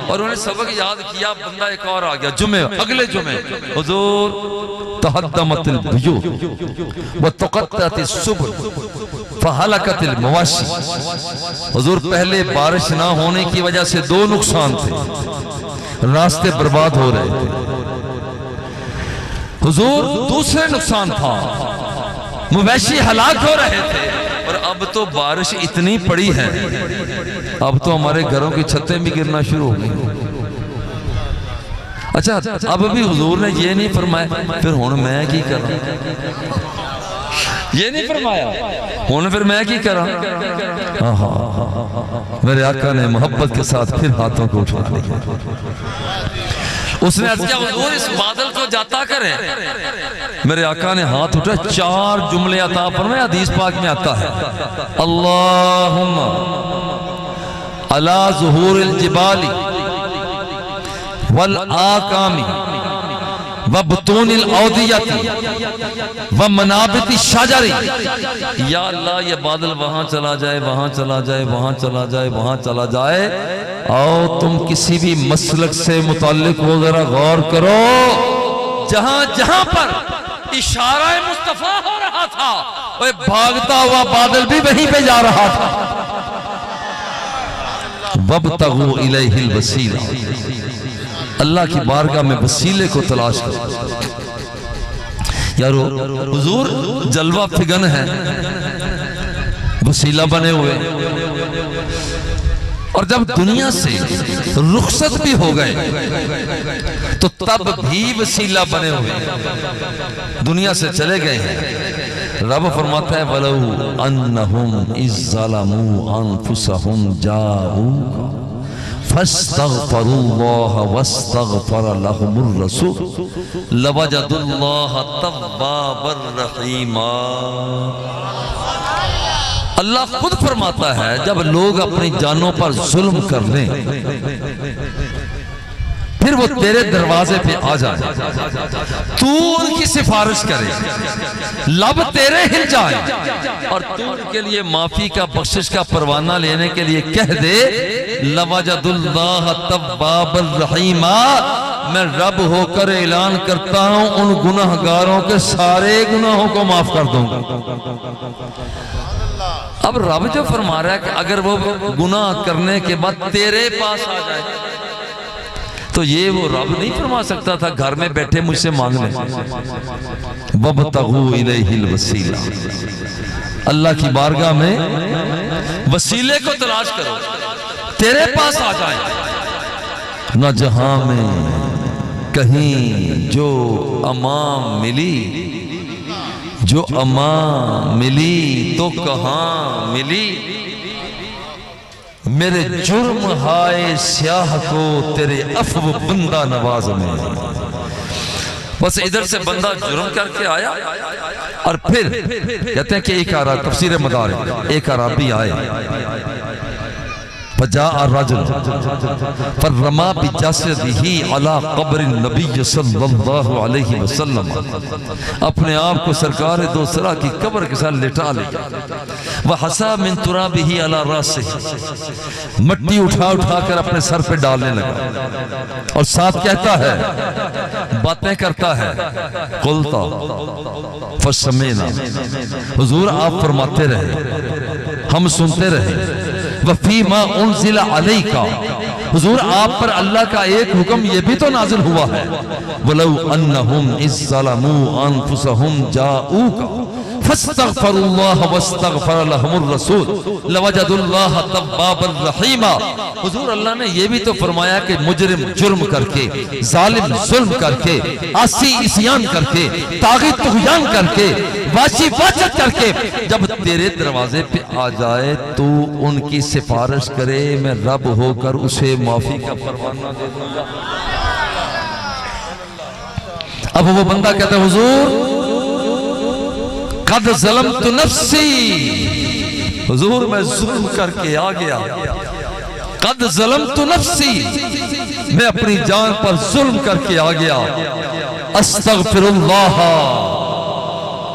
اور انہیں سبق یاد کیا، بندہ ایک اور آ گیا جمعہ، اگلے جمعہ حضور تہدمت البیوت وتقطعت السبل فہلکت المواشی، حضور پہلے بارش نہ ہونے کی وجہ سے دو نقصان تھے، راستے برباد ہو رہے تھے، حضور دوسرے نقصان تھا، مویشی ہلاک ہو رہے تھے، اور اب تو بارش اتنی پڑی ہے، اب تو ہمارے گھروں کی چھتیں بھی گرنا شروع ہو گئی۔ اچھا اب بھی حضور نے یہ نہیں فرمایا پھر ہون میں کی کرا، یہ نہیں فرمایا ہون پھر میں کی کرا، میرے آقا نے محبت کے ساتھ پھر ہاتھوں کو اٹھا لیا، اس نے عرض کیا حضور اس بادل کو جاتا کریں، میرے آقا نے ہاتھ اٹھا، 4 جملے عطا فرمائے، حدیث پاک میں آتا ہے، اللہم علی ظہور الجبال والآکام وبطون الاودیت ومنابت الشجر، یا اللہ یہ بادل وہاں چلا جائے، وہاں چلا جائے، وہاں چلا جائے، وہاں چلا جائے، آؤ تم کسی بھی مسلک سے متعلق ہو ذرا غور کرو، جہاں جہاں پر اشارہ مصطفیٰ ہو رہا تھا وہ بھاگتا ہوا بادل بھی وہیں پہ جا رہا تھا، وَابْتَغُوا إِلَيْهِ الْوَسِيلَةَ، اللہ کی بارگاہ میں وسیلے کو تلاش کرو۔ یارو حضور جلوہ فگن ہے، وسیلہ بنے ہوئے، اور جب دنیا سے رخصت بھی ہو گئے تو تب بھی وسیلہ بنے ہوئے، دنیا سے چلے گئے ہیں۔ رب فرماتا ہے وَلَوْ أَنَّهُمْ إِذْ ظَلَمُوا أَنفُسَهُمْ جَاءُوكَ فَاسْتَغْفَرُوا اللَّهَ وَاسْتَغْفَرَ لَهُمُ الرَّسُولُ لَوَجَدُوا اللَّهَ تَوَّابًا رَحِيمًا۔ اللہ خود فرماتا ہے جب لوگ اپنی جانوں پر ظلم کر لیں پھر وہ تیرے دروازے پہ آ جائیں، تو ان کی سفارش کرے، لب تیرے ہل جائیں، اور تو ان کے لیے معافی کا بخشش کا پروانہ لینے کے لیے کہہ دے لَوَجَدُ اللَّهَ تَوَّابًا رَحِيمًا، میں رب ہو کر اعلان کرتا ہوں ان گناہگاروں کے سارے گناہوں کو معاف کر دوں گا۔ اب رب جو فرما رہا ہے کہ اگر وہ گناہ کرنے کے بعد تیرے پاس آ جائے تو یہ وہ رب نہیں فرما سکتا تھا گھر میں بیٹھے مجھ سے مانگ لیں، وَابْتَغُوا إِلَيْهِ الْوَسِيلَةَ، اللہ کی بارگاہ میں وسیلے کو تلاش کرو، تیرے پاس آ جائیں، نہ جہاں میں کہیں جو امان ملی، جو امان ملی تو کہاں ملی، میرے جرم ہائے سیاہ کو تیرے عفو بندہ نواز میں، بس ادھر سے بندہ جرم کر کے آیا، اور پھر کہتے ہیں کہ ایک عربی تفسیر مدارک، ایک عربی آئے فجاء الرجل فرما بجسدہ علی قبر النبی صلی اللہ علیہ وسلم، اپنے آپ کو سرکار دو سرا کی قبر کے ساتھ لٹا لیا، وحسا من ترابہ علی راسہ، مٹی اٹھا اٹھا کر اپنے سر پہ ڈالنے لگا، اور ساتھ کہتا ہے باتیں کرتا ہے، قلتا فسمینا، حضور آپ فرماتے رہے ہم سنتے رہے، وَفِيمَا أُنزِلَ عَلَيْكَ، حضور آپ پر اللہ کا ایک حکم یہ بھی تو نازل ہوا ہے، وَلَوْ أَنَّهُمْ إِذْ ظَلَمُوا أَنفُسَهُمْ جَاءُوكَ فاستغفروا اللہ واستغفر لهم الرسول لوجدوا اللہ توابا رحیما۔ حضور اللہ نے یہ بھی تو فرمایا کہ مجرم جرم کر کے، ظالم ظلم کر کے، عاصی عصیان کر کے، طاغی طغیان کر کے، واشی واجت کر کے جب تیرے دروازے پہ آ جائے تو ان کی سفارش کرے، میں رب ہو کر اسے معافی کا پروانہ دے دوں گا۔ اب وہ بندہ کہتا ہے حضور قد ظلمت نفسی، حضور میں ظلم کر کے آ گیا، قد ظلمت نفسی، میں اپنی جان پر ظلم کر کے آ گیا، استغفر اللہ،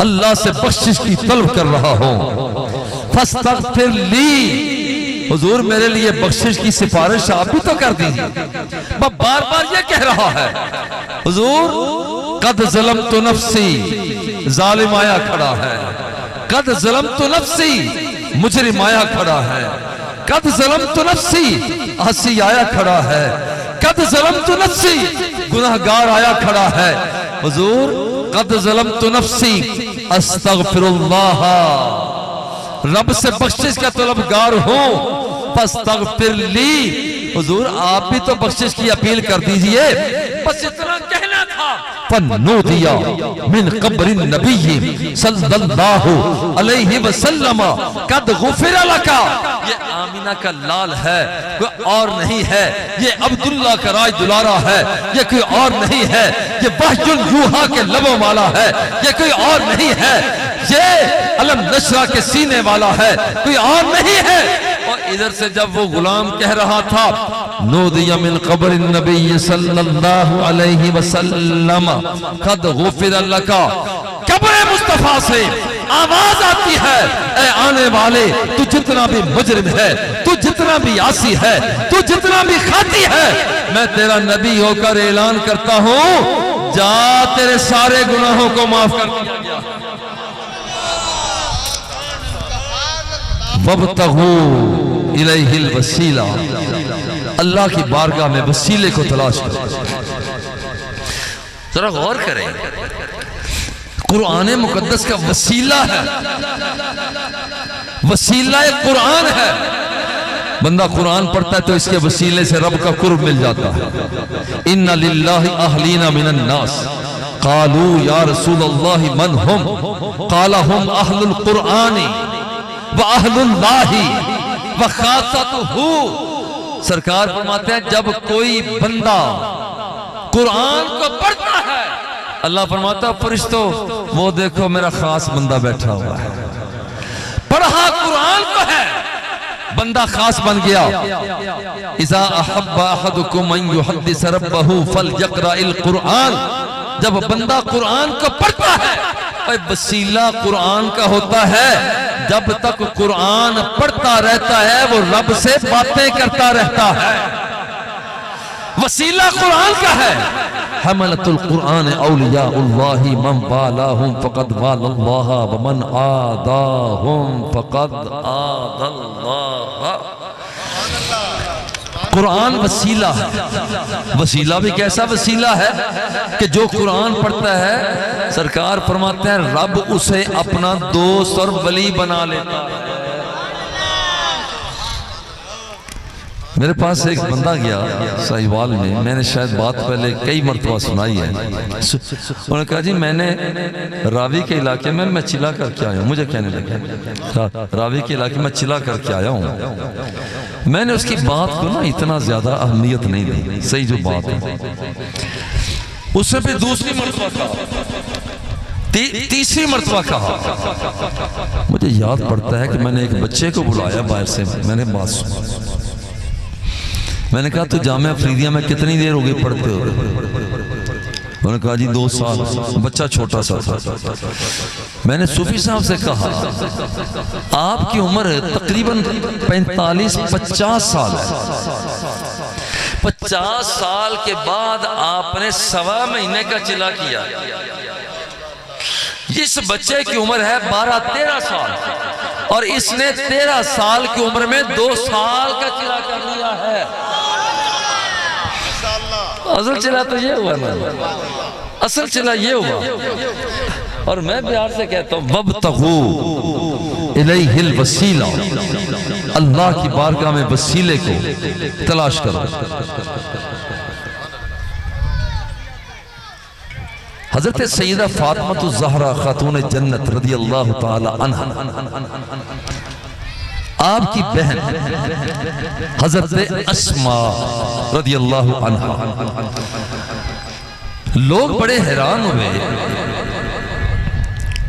اللہ سے بخشش کی طلب کر رہا ہوں، فاستغفر لی، حضور میرے لیے بخشش کی سفارش آپ بھی تو کر دیجئے۔ وہ بار بار یہ کہہ رہا ہے حضور قد ظلمت نفسی، ظالم آیا کھڑا ہے، قد ظلمت نفسی، مجرم آیا کھڑا ہے، قد ظلمت نفسی، عاصی آیا کھڑا ہے، قد ظلمت نفسی، گناہگار آیا کھڑا ہے، حضور قد ظلمت نفسی استغفر اللہ، رب سے بخشش کا طلبگار ہوں، فاستغفر لی، حضور آپ بھی تو بخشش کی اپیل کر دیجئے، بس اتنا کہنا تھا۔ فنودیا من قبر النبی صلی اللہ علیہ وسلم قد غفر لکا، یہ آمینہ کا لال ہے، کوئی اور نہیں ہے، یہ عبداللہ کا راج دلارہ ہے، یہ کوئی اور نہیں ہے، یہ وحی یوحا کے لبوں والا ہے، یہ کوئی اور نہیں ہے، یہ علم نشرہ کے سینے والا ہے، کوئی اور نہیں ہے۔ اور ادھر سے جب وہ غلام کہہ رہا تھا نودی من قبر النبی صلی اللہ علیہ وسلم قد غفر لکا، قبر مصطفیٰ سے آواز آتی ہے اے آنے والے، تو جتنا بھی مجرم ہے، تو جتنا بھی عاصی ہے، تو جتنا بھی خاطی ہے، میں تیرا نبی ہو کر اعلان کرتا ہوں جا تیرے سارے گناہوں کو معاف کر دیا گیا۔ وَابْتَغُوا إِلَيْهِ الْوَسِيلَةَ، اللہ کی بارگاہ میں وسیلے کو تلاش کریں۔ ذرا غور کریں، قرآن مقدس کا وسیلہ ہے، وسیلہ قرآن ہے، بندہ قرآن پڑھتا ہے تو اس کے وسیلے سے رب کا قرب مل جاتا ہے۔ اِنَّ لِلَّهِ أَهْلِينَ مِنَ النَّاسِ قَالُوا يَا رَسُولَ اللَّهِ مَنْ هُمْ قَالَ هُمْ أَهْلُ الْقُرْآنِ وَأَهْلُ اللَّهِ وَخَاصَتُهُ، سرکار فرماتے ہیں جب کوئی بندہ قرآن کو پڑھتا ہے، اللہ فرماتا ہے فرشتوں وہ دیکھو میرا خاص بندہ بیٹھا ہوا ہے، پڑھا قرآن کو ہے، بندہ خاص بن گیا۔ اذا احب احدکم ان یحدث ربہ فلیقرأ القرآن، جب بندہ قرآن کو پڑھتا ہے، وسیلہ قرآن کا ہوتا ہے، جب تک قرآن پڑھتا رہتا ہے وہ رب سے باتیں کرتا رہتا ہے، وسیلہ قرآن کا ہے۔ حملۃ القرآن اولیاء اللہ من والاہم فقد والا اللہ ومن آداہم فقد آد اللہ۔ قرآن وسیلہ ہے، وسیلہ بھی کیسا وسیلہ ہے کہ جو قرآن پڑھتا ہے سرکار فرماتے ہیں رب اسے اپنا دوست اور ولی بنا لیتا ہے۔ میرے پاس ایک بندہ گیا ساہیوال میں نے شاید بات پہلے کئی مرتبہ سنائی ہے، انہوں نے کہا جی میں نے راوی کے علاقے میں چلا کر کے آیا ہوں، مجھے کہنے لگا راوی کے علاقے میں چلا کر کے آیا ہوں، میں نے اس کی بات کو نا اتنا زیادہ اہمیت نہیں دی، صحیح جو بات ہے اس سے بھی دوسری مرتبہ کہا، تیسری مرتبہ کہا، مجھے یاد پڑتا ہے کہ میں نے ایک بچے کو بلایا باہر سے، میں نے بات سنا، میں نے کہا تو جامعہ فریدیہ میں کتنی دیر ہو گئی پڑھتے ہو؟ انہوں نے کہا جی 2 سال، بچہ چھوٹا سا تھا۔ میں نے صوفی صاحب سے کہا آپ کی عمر تقریباً 45-50 سال ہے، 50 سال کے بعد آپ نے 1.25 مہینے کا چلا کیا، اس بچے کی عمر ہے 12-13 سال اور اس نے 13 سال کی عمر میں 2 سال کا چلا کر لیا ہے۔ اصل چلا تو یہ ہوا نا، اصل چلا یہ ہوا، اور میں پیار سے کہتا ہوں وَابْتَغُوا إِلَيْهِ الْوَسِيلَةَ، اللہ کی بارگاہ میں وسیلے کو تلاش کرو۔ حضرت سیدہ فاطمہ الزہرا خاتون جنت رضی اللہ تعالی عنہ، آپ کی بہن حضرت اسماء رضی اللہ عنہ، لوگ بڑے حیران ہوئے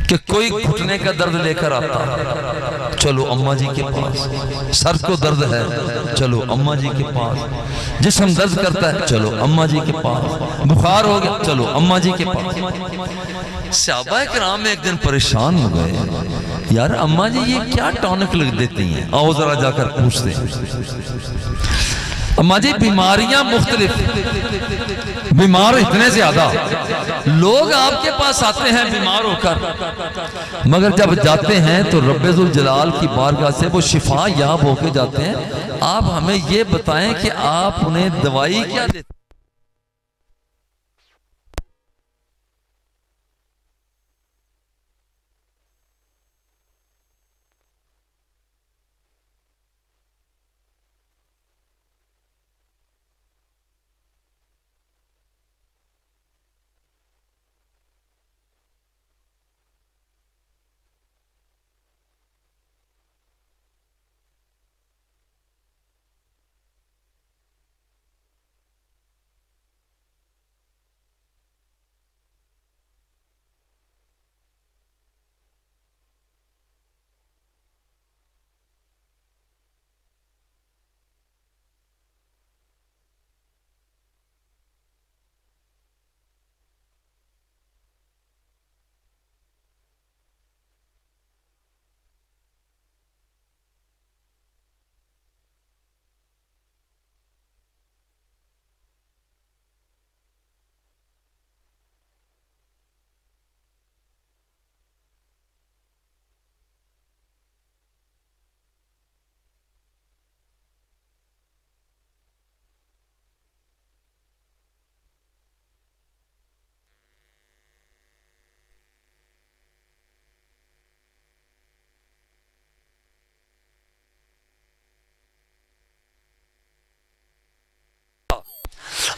کہ کوئی گھٹنے کا درد لے کر آتا ہے، چلو اماں جی کے پاس، سر کو درد ہے، چلو اماں جی کے پاس، جسم درد کرتا ہے، چلو اماں جی کے پاس، بخار ہو گیا، چلو اماں جی کے پاس۔ صحابہ کرام ایک دن پریشان ہو گئے، یار اماں جی یہ کیا ٹونک لگ دیتی ہیں، آؤ ذرا جا کر پوچھتے ہیں۔ اماں جی بیماریاں مختلف، بیمار اتنے زیادہ، لوگ آپ کے پاس آتے ہیں بیمار ہو کر، مگر جب جاتے ہیں تو رب ذوالجلال کی بارگاہ سے وہ شفا یاب ہو کے جاتے ہیں۔ آپ ہمیں یہ بتائیں کہ آپ انہیں دوائی کیا دیتے ہیں؟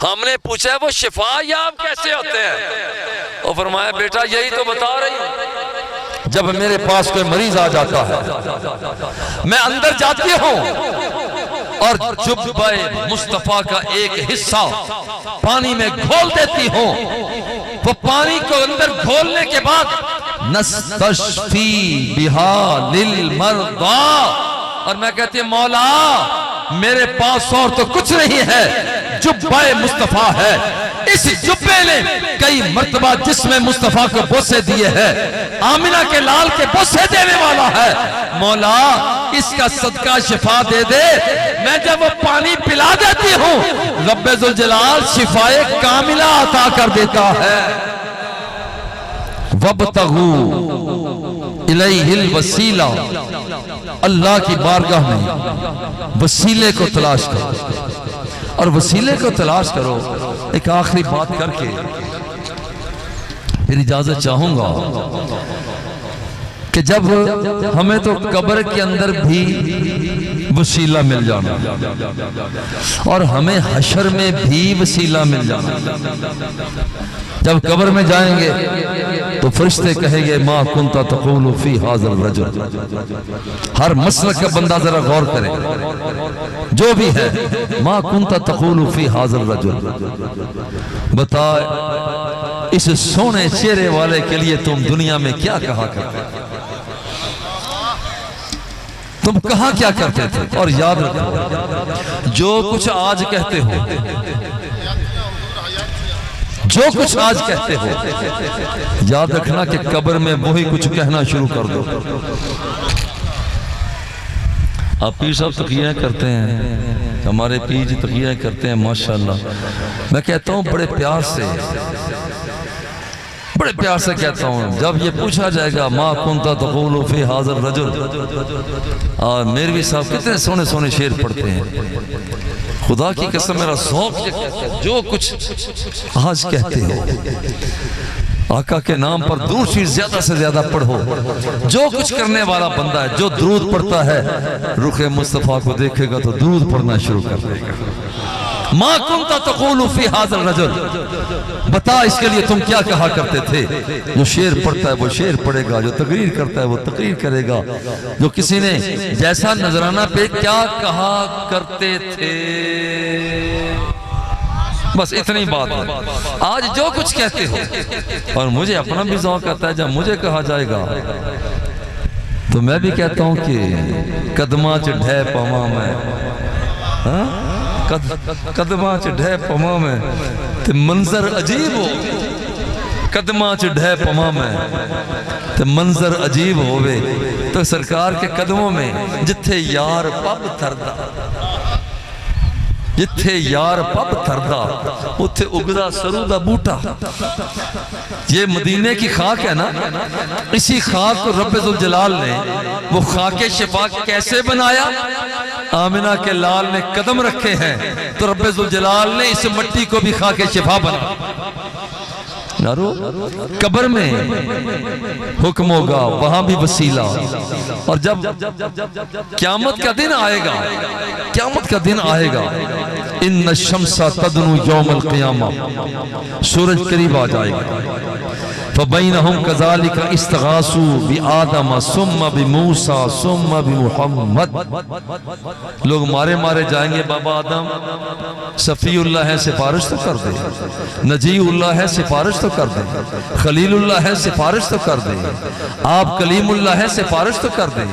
ہم نے پوچھا وہ شفا یاب کیسے ہوتے ہیں؟ اور فرمایا بیٹا یہی تو بتا رہی ہوں، جب میرے پاس کوئی مریض آ جاتا ہے میں اندر جاتی ہوں اور جبہ مصطفیٰ کا ایک حصہ پانی میں گھول دیتی ہوں، وہ پانی کو اندر گھولنے کے بعد نستشفی بہا للمرضى، اور میں کہتی ہوں مولا میرے پاس اور تو کچھ نہیں ہے، جبہ مصطفیٰ ہے، اس جبے نے کئی مرتبہ جسم مصطفیٰ کو بوسے دیے ہیں، آمنہ کے لال کے بوسے دینے والا ہے، مولا اس کا صدقہ شفا دے دے۔ میں جب وہ پانی پلا دیتی ہوں رب ذوالجلال شفائے کاملہ عطا کر دیتا ہے۔ وَابْتَغُوا إِلَيْهِ الْوَسِيلَةَ، اللہ کی بارگاہ میں وسیلے کو تلاش کرو، اور وسیلے کو تلاش کرو۔ ایک آخری بات کر کے پھر اجازت چاہوں گا کہ جب ہمیں تو قبر کے اندر بھی وسیلہ مل جانا، اور ہمیں حشر میں بھی وسیلہ مل جانا، جب قبر میں جائیں گے تو فرشتے کہیں گے ما کنت تقول فی ھذا الرجل، ہر مسلک کا بندہ ذرا غور کرے جو بھی ہے، ما کنت تقول فی ھذا الرجل، بتا اس سونے چہرے والے کے لیے تم دنیا میں کیا کہا کرتے تھے، تم کہاں کیا کرتے تھے؟ اور یاد رکھو جو کچھ آج کہتے ہو، جو کچھ آج کہتے ہو، یاد رکھنا کہ قبر میں وہی کچھ کہنا شروع کر دو۔ آپ پیر صاحب تقیہ کرتے ہیں، ہمارے پیر جی تقیہ کرتے ہیں ماشاءاللہ، میں کہتا ہوں بڑے پیار سے کہتا ہوں، جب یہ پوچھا جائے گا ما کنت تقول فی ھذا الرجل، اور میروی صاحب کتنے سونے سونے شعر پڑھتے ہیں، خدا کی قسم میرا ذوق یہ کہتا ہے جو کچھ آج کہتے ہو آقا کے نام پر درود شریف زیادہ سے زیادہ پڑھو. جو کچھ کرنے والا بندہ ہے جو درود پڑھتا ہے رخ مصطفیٰ کو دیکھے گا تو درود پڑھنا شروع کر دے گا. ما کنت تقول فی ھذا الرجل، بتا اس کے لیے تم کیا کہا کرتے تھے. جو شعر پڑھتا ہے وہ شعر پڑھے گا، جو تقریر کرتا ہے وہ تقریر کرے گا. جو کسی نے جیسا نذرانہ پہ کیا کہا کرتے تھے، بس اتنی بات ہے. آج جو کچھ کہتے ہو، اور مجھے اپنا بھی ذوق آتا ہے جب مجھے کہا جائے گا تو میں بھی کہتا ہوں کہ قدماں چ ڈھے پواں میں، قدماں چ ڈھے پواں میں تے منظر عجیب ہو. قدماں چ ڈھے پواں میں تے منظر عجیب ہووے. تو سرکار کے قدموں میں جتھے یار پب تھردا، جتھے یار پب تھردا اتھے اگدا سرو دا بوٹا. یہ مدینے کی خاک ہے نا، اسی خاک کو رب ذوالجلال نے وہ خاک شفا کیسے بنایا. آمنہ کے لال نے قدم رکھے ہیں تو رب ذوالجلال نے اس مٹی کو بھی خاک شفا بنا. قبر میں حکم ہوگا وہاں بھی وسیلہ. اور جب قیامت کا دن آئے گا، قیامت کا دن آئے گا، ان الشمس تدنو یوم القیامہ، سورج قریب آ جائے گا. فبینہم کذالک استغاثوا بآدم ثم بموسیٰ ثم بمحمد. لوگ مارے مارے جائیں گے، بابا آدم صفی اللہ ہے سفارش تو کر دے، نجی اللہ ہے سفارش تو کر دے، خلیل اللہ ہے سفارش تو کر دے، آپ کلیم اللہ ہے سفارش تو کر دے،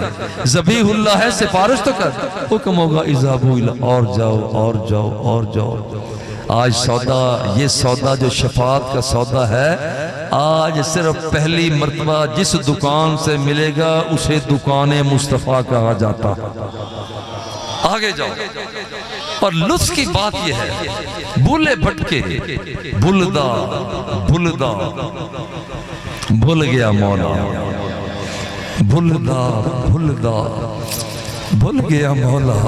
ذبیح اللہ ہے سفارش تو کر دے. حکم ہوگا اذهبوا الی، اور جاؤ اور جاؤ اور جاؤ. آج سودا، یہ سودا جو شفاعت کا سودا ہے، آج صرف پہلی مرتبہ جس دکان سے ملے گا اسے دکان مصطفیٰ کہا جاتا. آگے جاؤ. اور لطف کی بات یہ ہے، بھولے بھٹکے بھلدا بھلدا بھول گیا مولا، بھلدا بھلدا بھول گیا مولا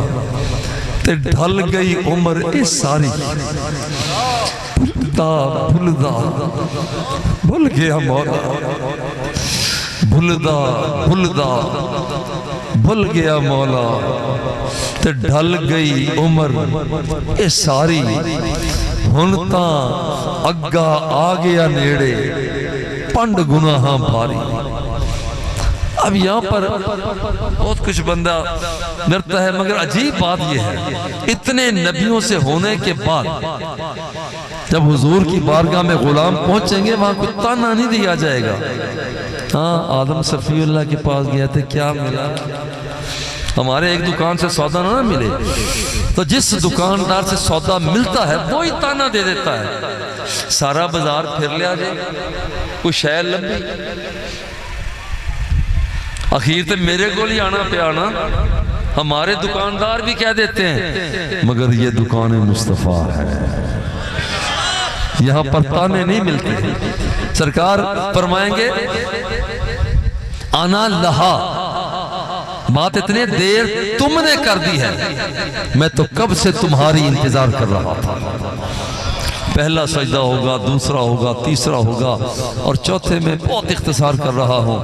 تے ڈھل گئی عمر اے ساری. بھلدا بھلدا بھول گیا مولا، بھلدا بھلدا بھول گیا مولا تے ڈھل گئی عمر اے ساری. ہن تاں اگا آ گیا نیڑے پنڈ گناہاں بھاری. اب یہاں پر بہت کچھ بندہ ڈرتا ہے، مگر عجیب بات یہ ہے، اتنے نبیوں سے ہونے کے بعد جب حضور کی بارگاہ میں غلام پہنچیں گے وہاں کوئی تانا نہیں دیا جائے گا. ہاں آدم صفی اللہ کے پاس گیا تھے، کیا ملا؟ ہمارے ایک دکان سے سودا نہ ملے تو جس دکاندار سے سودا ملتا ہے وہی تانا دے دیتا ہے. سارا بازار پھر لیا جائے، کوئی شہر لمبی، اخیر تے میرے کو ہی آنا پہ آنا. ہمارے دکاندار بھی کہہ دیتے ہیں مگر یہ دکان مصطفیٰ ہے، یہاں پر تانے نہیں ملتے. سرکار فرمائیں گے آنا لہا، بات اتنے دیر تم نے کر دی ہے، میں تو کب سے تمہاری انتظار کر رہا تھا. پہلا سجدہ ہوگا، دوسرا ہوگا، تیسرا ہوگا، اور چوتھے میں بہت اختصار کر رہا ہوں.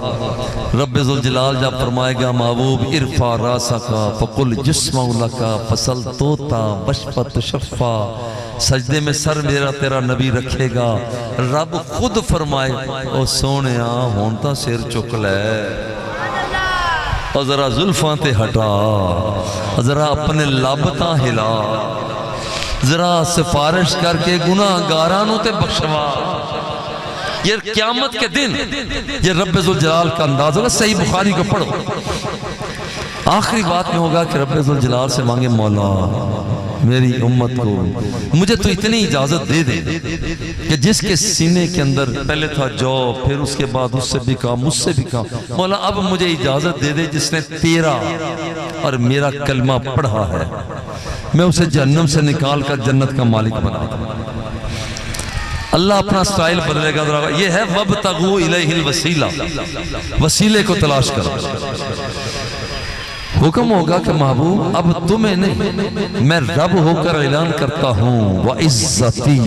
رب ذوالجلال جب فرمائے گا محبوب ارفع راسکا فقل جسمہ لکا فصل توتا بشپت شفا، سجدے میں سر میرا تیرا نبی رکھے گا. رب خود فرمائے او سونیا ہونتا سر چک لے، اور ذرا زلفاں تے ہٹا، ذرا اپنے لابتاں ہلا، ذرا سفارش کر کے گناہ گارانوں تے بخشوا. یہ قیامت کے دن یہ رب ذوالجلال کا انداز ہوگا. صحیح بخاری کو پڑھو، آخری بات میں ہوگا کہ رب ذوالجلال سے مانگے مولا میری امت کو مجھے تو اتنی اجازت دے دے کہ جس کے سینے کے اندر پہلے تھا جو، پھر اس کے بعد اس سے بھی کہا، مجھ سے بھی کہا، مولا اب مجھے اجازت دے دے جس نے تیرا اور میرا کلمہ پڑھا ہے میں اسے جہنم سے نکال کر جنت کا مالک بنا دوں. اللہ اپنا سٹائل بدلے گا. یہ ہے وَابْتَغُوا إِلَيْهِ الْوَسِيلَةَ، وسیلے کو تلاش کرو. حکم ہوگا کہ محبوب اب تمہیں نہیں، میں رب ہو کر اعلان کرتا ہوں وَعِزَّتِي،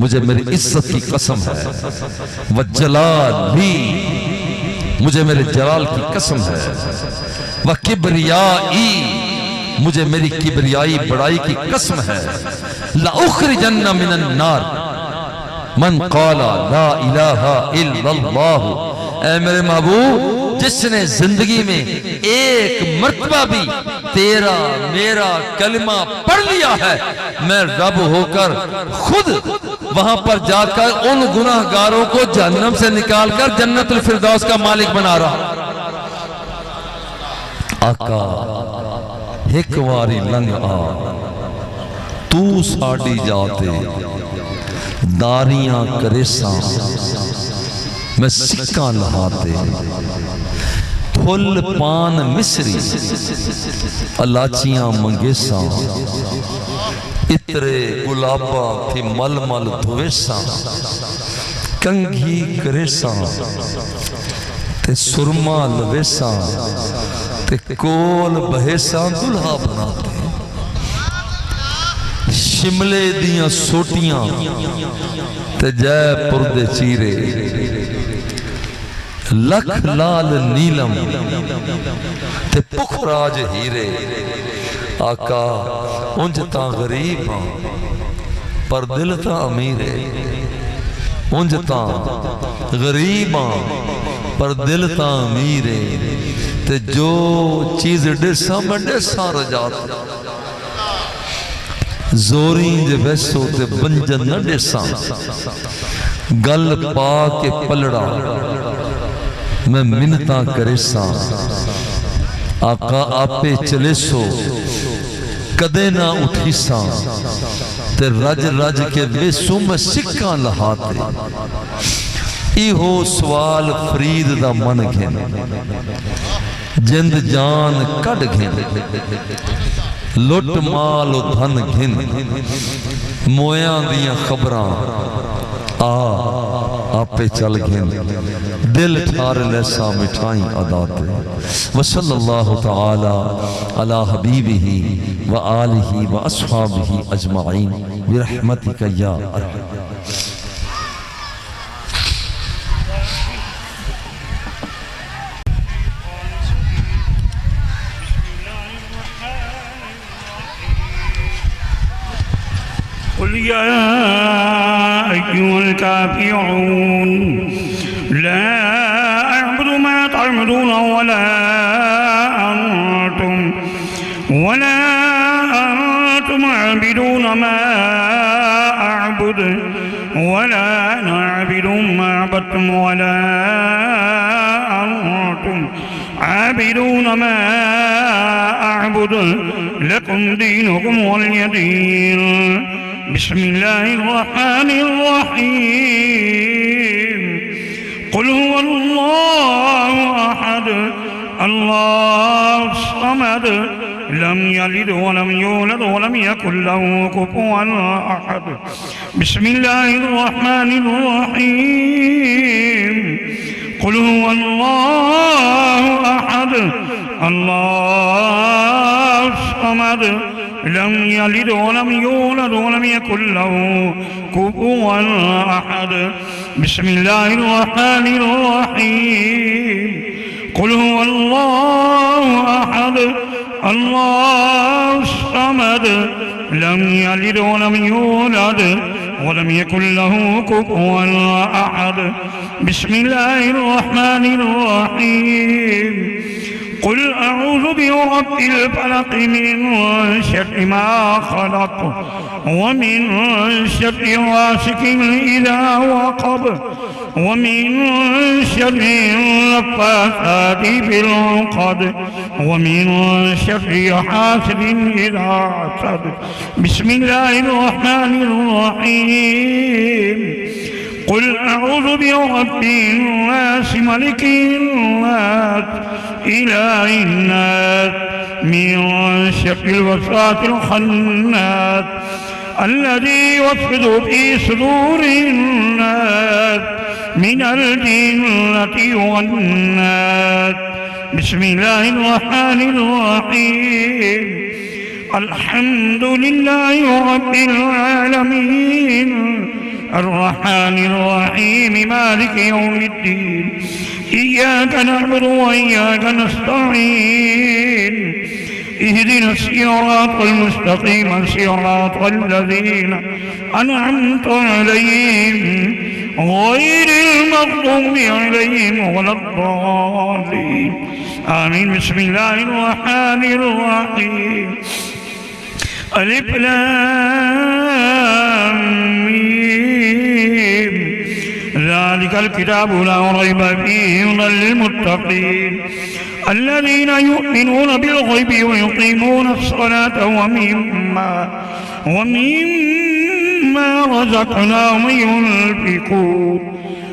مجھے میری عزت کی قسم ہے، وجلالی، مجھے میرے جلال کی قسم ہے، وکبریائی، مجھے میری کبریائی بڑائی کی قسم ہے، لأخرجن من النار من قال لا الہ الا اللہ، اے میرے محبوب جس نے زندگی میں ایک مرتبہ بھی تیرا میرا کلمہ پڑھ لیا ہے، میں رب ہو کر خود وہاں پر جا کر ان گناہگاروں کو جہنم سے نکال کر جنت الفردوس کا مالک بنا رہا۔ آقا ایک واری لنگ آ تو ساڑی جاتے داریاں کریساں میں سکہ لہاتے، پھل پان مصری الاچیاں منگیساں، اترے گلابا تھی مل مل دھویساں، کنگھی کریساں تے سرما لویساں تے کول بہیساں دلہا بناتے، شملے دیاں سوٹیاں تے جے پردے چیرے، لکھ لال نیلم تے پخراج ہیرے۔ آقا انج تاں غریب ہاں پر دل تاں امیر ہے، انج تاں غریب ہاں پر دل تاں امیر ہے، تے جو چیز ڈیساں میں ڈیساں رجات، زوریں جے ویسو تے بنجن نہ ڈیساں، گل پا کے پلڑا میں منتاں کریساں، آقا آپے چلے سو کدے نہ اٹھیساں، تے رج رج کے ویسو میں سکاں لہاتے، ایہو سوال فرید دا من گھن، جند جان کڈ گھن، لٹ مال و دھن گھن، مویاں دیاں خبراں آپے چل گھن، دل ٹھار لیسا مٹھائیں عداتے۔ وصلی اللہ تعالی علی حبیبہ وآلہ واصحابہ اجمعین برحمتک یا ارحم۔ قل يا أيها الكافرون لا أعبد ما تعبدون ولا أنتم عابدون ما أعبد ولا أنا عابد ما عبدتم ولا أنتم عابدون ما أعبد لكم دينكم ولي دين بسم الله الرحمن الرحيم قل هو الله أحد الله الصمد لم يلد ولم يولد ولم يكن له كفوا أحد بسم الله الرحمن الرحيم قل هو الله أحد الله الصمد لم يلد ولم يولد ولم يكن له كفوا أحد بسم الله الرحمن الرحيم قل هو الله أحد الله الصمد لم يلد ولم يولد ولم يكن له كفوا أحد بسم الله الرحمن الرحيم قل أعوذ برب الفلق من شر ما خلق ومن شر غاسق إذا وقب ومن شر النفاثات في العقد ومن شر حاسد إذا حسد بسم الله الرحمن الرحيم قل أعوذ برب الناس ملك الناس إله الناس من شر الوسواس الخناس الذي يوسوس في صدور الناس من الجنة والناس بسم الله الرحمن الرحيم الحمد لله رب العالمين الرحمن الرحيم مالك يوم الدين إياك نعبد وإياك نستعين اهدنا الصراط المستقيم صراط الذين أنعمت عليهم غير المغضوب عليهم ولا الضالين آمين. بسم الله الرحمن الرحيم. ألف لام ميم ذلك الكتاب لا ريب فيه هدى للمتقين الذين يؤمنون بالغيب ويقيمون الصلاة ومما رزقناهم ينفقون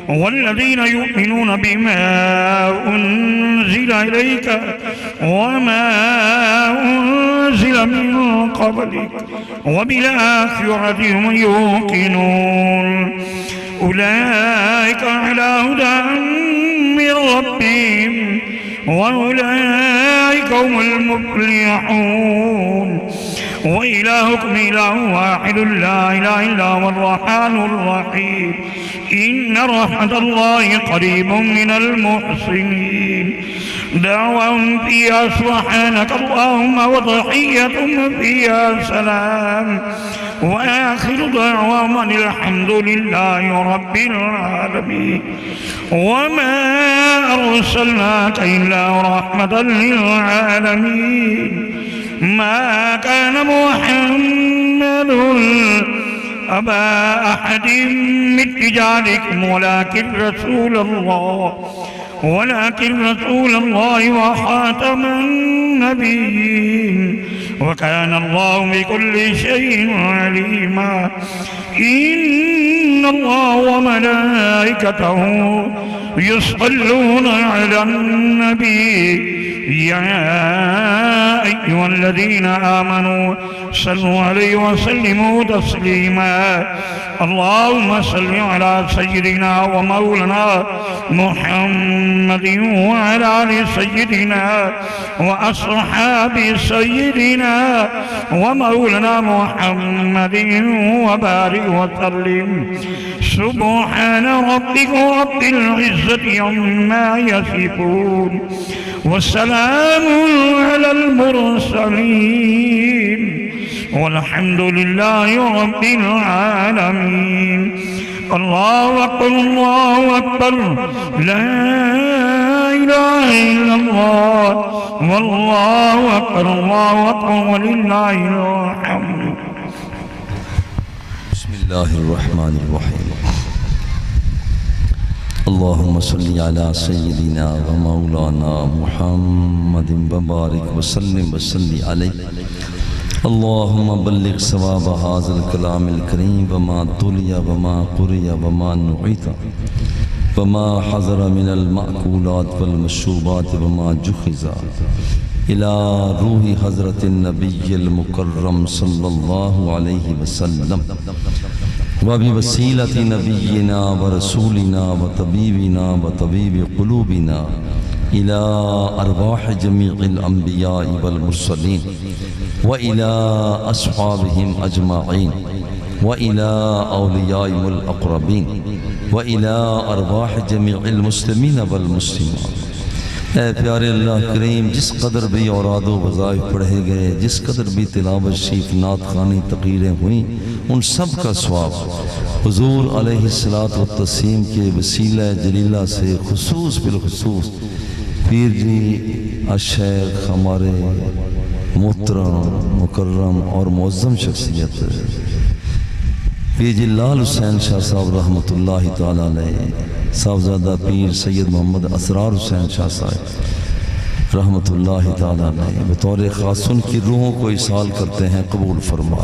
والذين يؤمنون بما أنزل إليك وما أنزل من قبلك وبالآخرة هم يوقنون أولئك على هدى من ربهم وأولئك هم المفلحون. وإلهكم إله واحد لا إله إلا هو الرحمن الرحيم إن رحمة الله قريب من المحسنين دعواهم فيها سبحانك اللهم وتحيتهم فيها سلام وآخر دعواهم أن الحمد لله رب العالمين. وما أرسلناك إلا رحمة للعالمين. ما كان محمد أبا أحد من رجالكم ولكن رسول الله وخاتم النبيين وكان الله بكل شيء عليما. إن الله وملائكته يصلون على النبي يا أيها الذين آمنوا صلوا عليه وسلموا تسليما. اللهم صل على سيدنا ومولانا محمد وعلى آل سيدنا وأصحاب سيدنا ومولانا محمد وبارك وسلم. سبحان ربك رب العزة عما يصفون والسلام على المرسلين والحمد لله رب العالمين. الله أكبر الله أكبر لا إله إلا الله والله أكبر الله أكبر ولله الحمد. بسم الله الرحمن الرحيم. اللهم صل على سيدنا ومولانا محمد وبارك وسلم عليه. اللهم بلغ ثواب هذا الكلام الكريم وما تلي وما قرئ وما نعيت وما حضر من المأكولات والمشروبات وما جهز إلى روح حضرة النبي المكرم صلى الله عليه وسلم وبوسيلة نبينا ورسولنا وطبيبنا وطبيب قلوبنا إلى أرواح جميع الأنبياء والمرسلين وإلى أصحابهم أجمعين وإلى أوليائهم الأقربين وإلى أرواح جميع المسلمين والمسلمات. اے پیارے اللہ کریم، جس قدر بھی اوراد و وظائف پڑھے گئے، جس قدر بھی تلاوت شریف نعت خوانی تقریریں ہوئیں، ان سب کا ثواب حضور علیہ السلام کے وسیلہ جلیلہ سے خصوص بالخصوص پیر جی الشیخ ہمارے محترم مکرم اور معظم شخصیت پیر جی لال حسین شاہ صاحب رحمۃ اللہ تعالیٰ علیہ، صاحبزادہ پیر سید محمد اسرار حسین شاہ صاحب رحمۃ اللہ تعالیٰ علیہ بطور خاص ان کی روحوں کو اصال کرتے ہیں، قبول فرما۔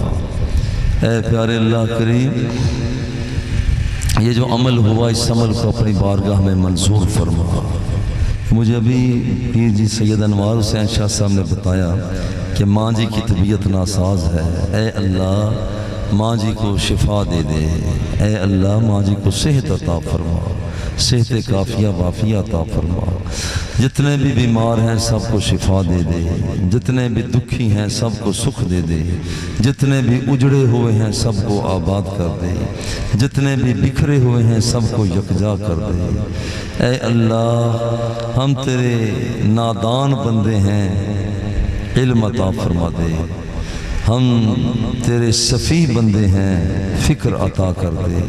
اے پیارے اللہ کریم، یہ جو عمل ہوا اس عمل کو اپنی بارگاہ میں منظور فرما۔ مجھے ابھی پیر جی سید انوار حسین شاہ صاحب نے بتایا کہ ماں جی کی طبیعت ناساز ہے، اے اللہ ماں جی کو شفا دے دے، اے اللہ ماں جی کو صحت عطا فرما، صحت کافیہ وافیہ عطا فرما، جتنے بھی بیمار ہیں سب کو شفا دے دے، جتنے بھی دکھی ہیں سب کو سکھ دے دے، جتنے بھی اجڑے ہوئے ہیں سب کو آباد کر دے، جتنے بھی بکھرے ہوئے ہیں سب کو یکجا کر دے۔ اے اللہ ہم تیرے نادان بندے ہیں، علم عطا فرما دے، ہم تیرے صفی بندے ہیں، فکر عطا کر دے۔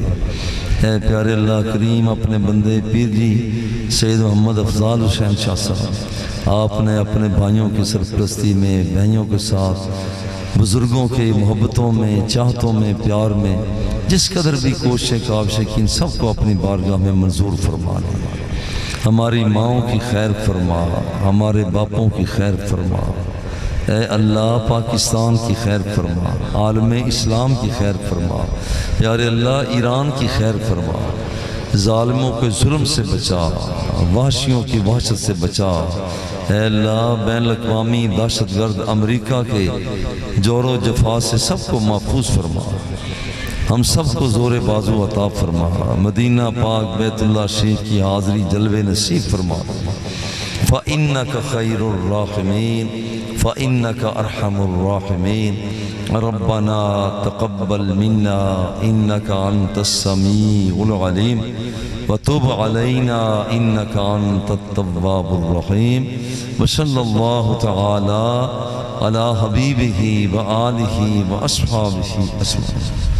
اے پیارے اللہ کریم اپنے بندے پیر جی سید محمد افضال حسین شاہ صاحب، آپ نے اپنے بھائیوں کی سرپرستی میں، بہنوں کے ساتھ، بزرگوں کے محبتوں میں، چاہتوں میں، پیار میں جس قدر بھی کوششیں کاوشیں کی، ان سب کو اپنی بارگاہ میں منظور فرما لے۔ ہماری ماؤں کی خیر فرما، ہمارے باپوں کی خیر فرما، اے اللہ پاکستان کی خیر فرما، عالم اسلام کی خیر فرما، پیارے اللہ ایران کی خیر فرما، ظالموں کے ظلم سے بچا، وحشیوں کی وحشت سے بچا، اے اللہ بین الاقوامی دہشت گرد امریکہ کے جور و جفا سے سب کو محفوظ فرما، ہم سب کو زور بازو عطا فرما، مدینہ پاک بیت اللہ شریف کی حاضری جلوے نصیب فرما، فَإِنَّكَ خَيْرُ الرَّاحِمِينَ فَإِنَّكَ أَرْحَمُ الرَّاحِمِينَ رَبَّنَا تَقَبَّلْ مِنَّا إِنَّكَ أَنْتَ السَّمِيعُ الْعَلِيمُ وَتُبْ عَلَيْنَا إِنَّكَ أَنْتَ التَّوَّابُ الرَّحِيمُ وصلی اللہ تعالی علی حبیبہ وآلہ وأصحابہ اجمعین۔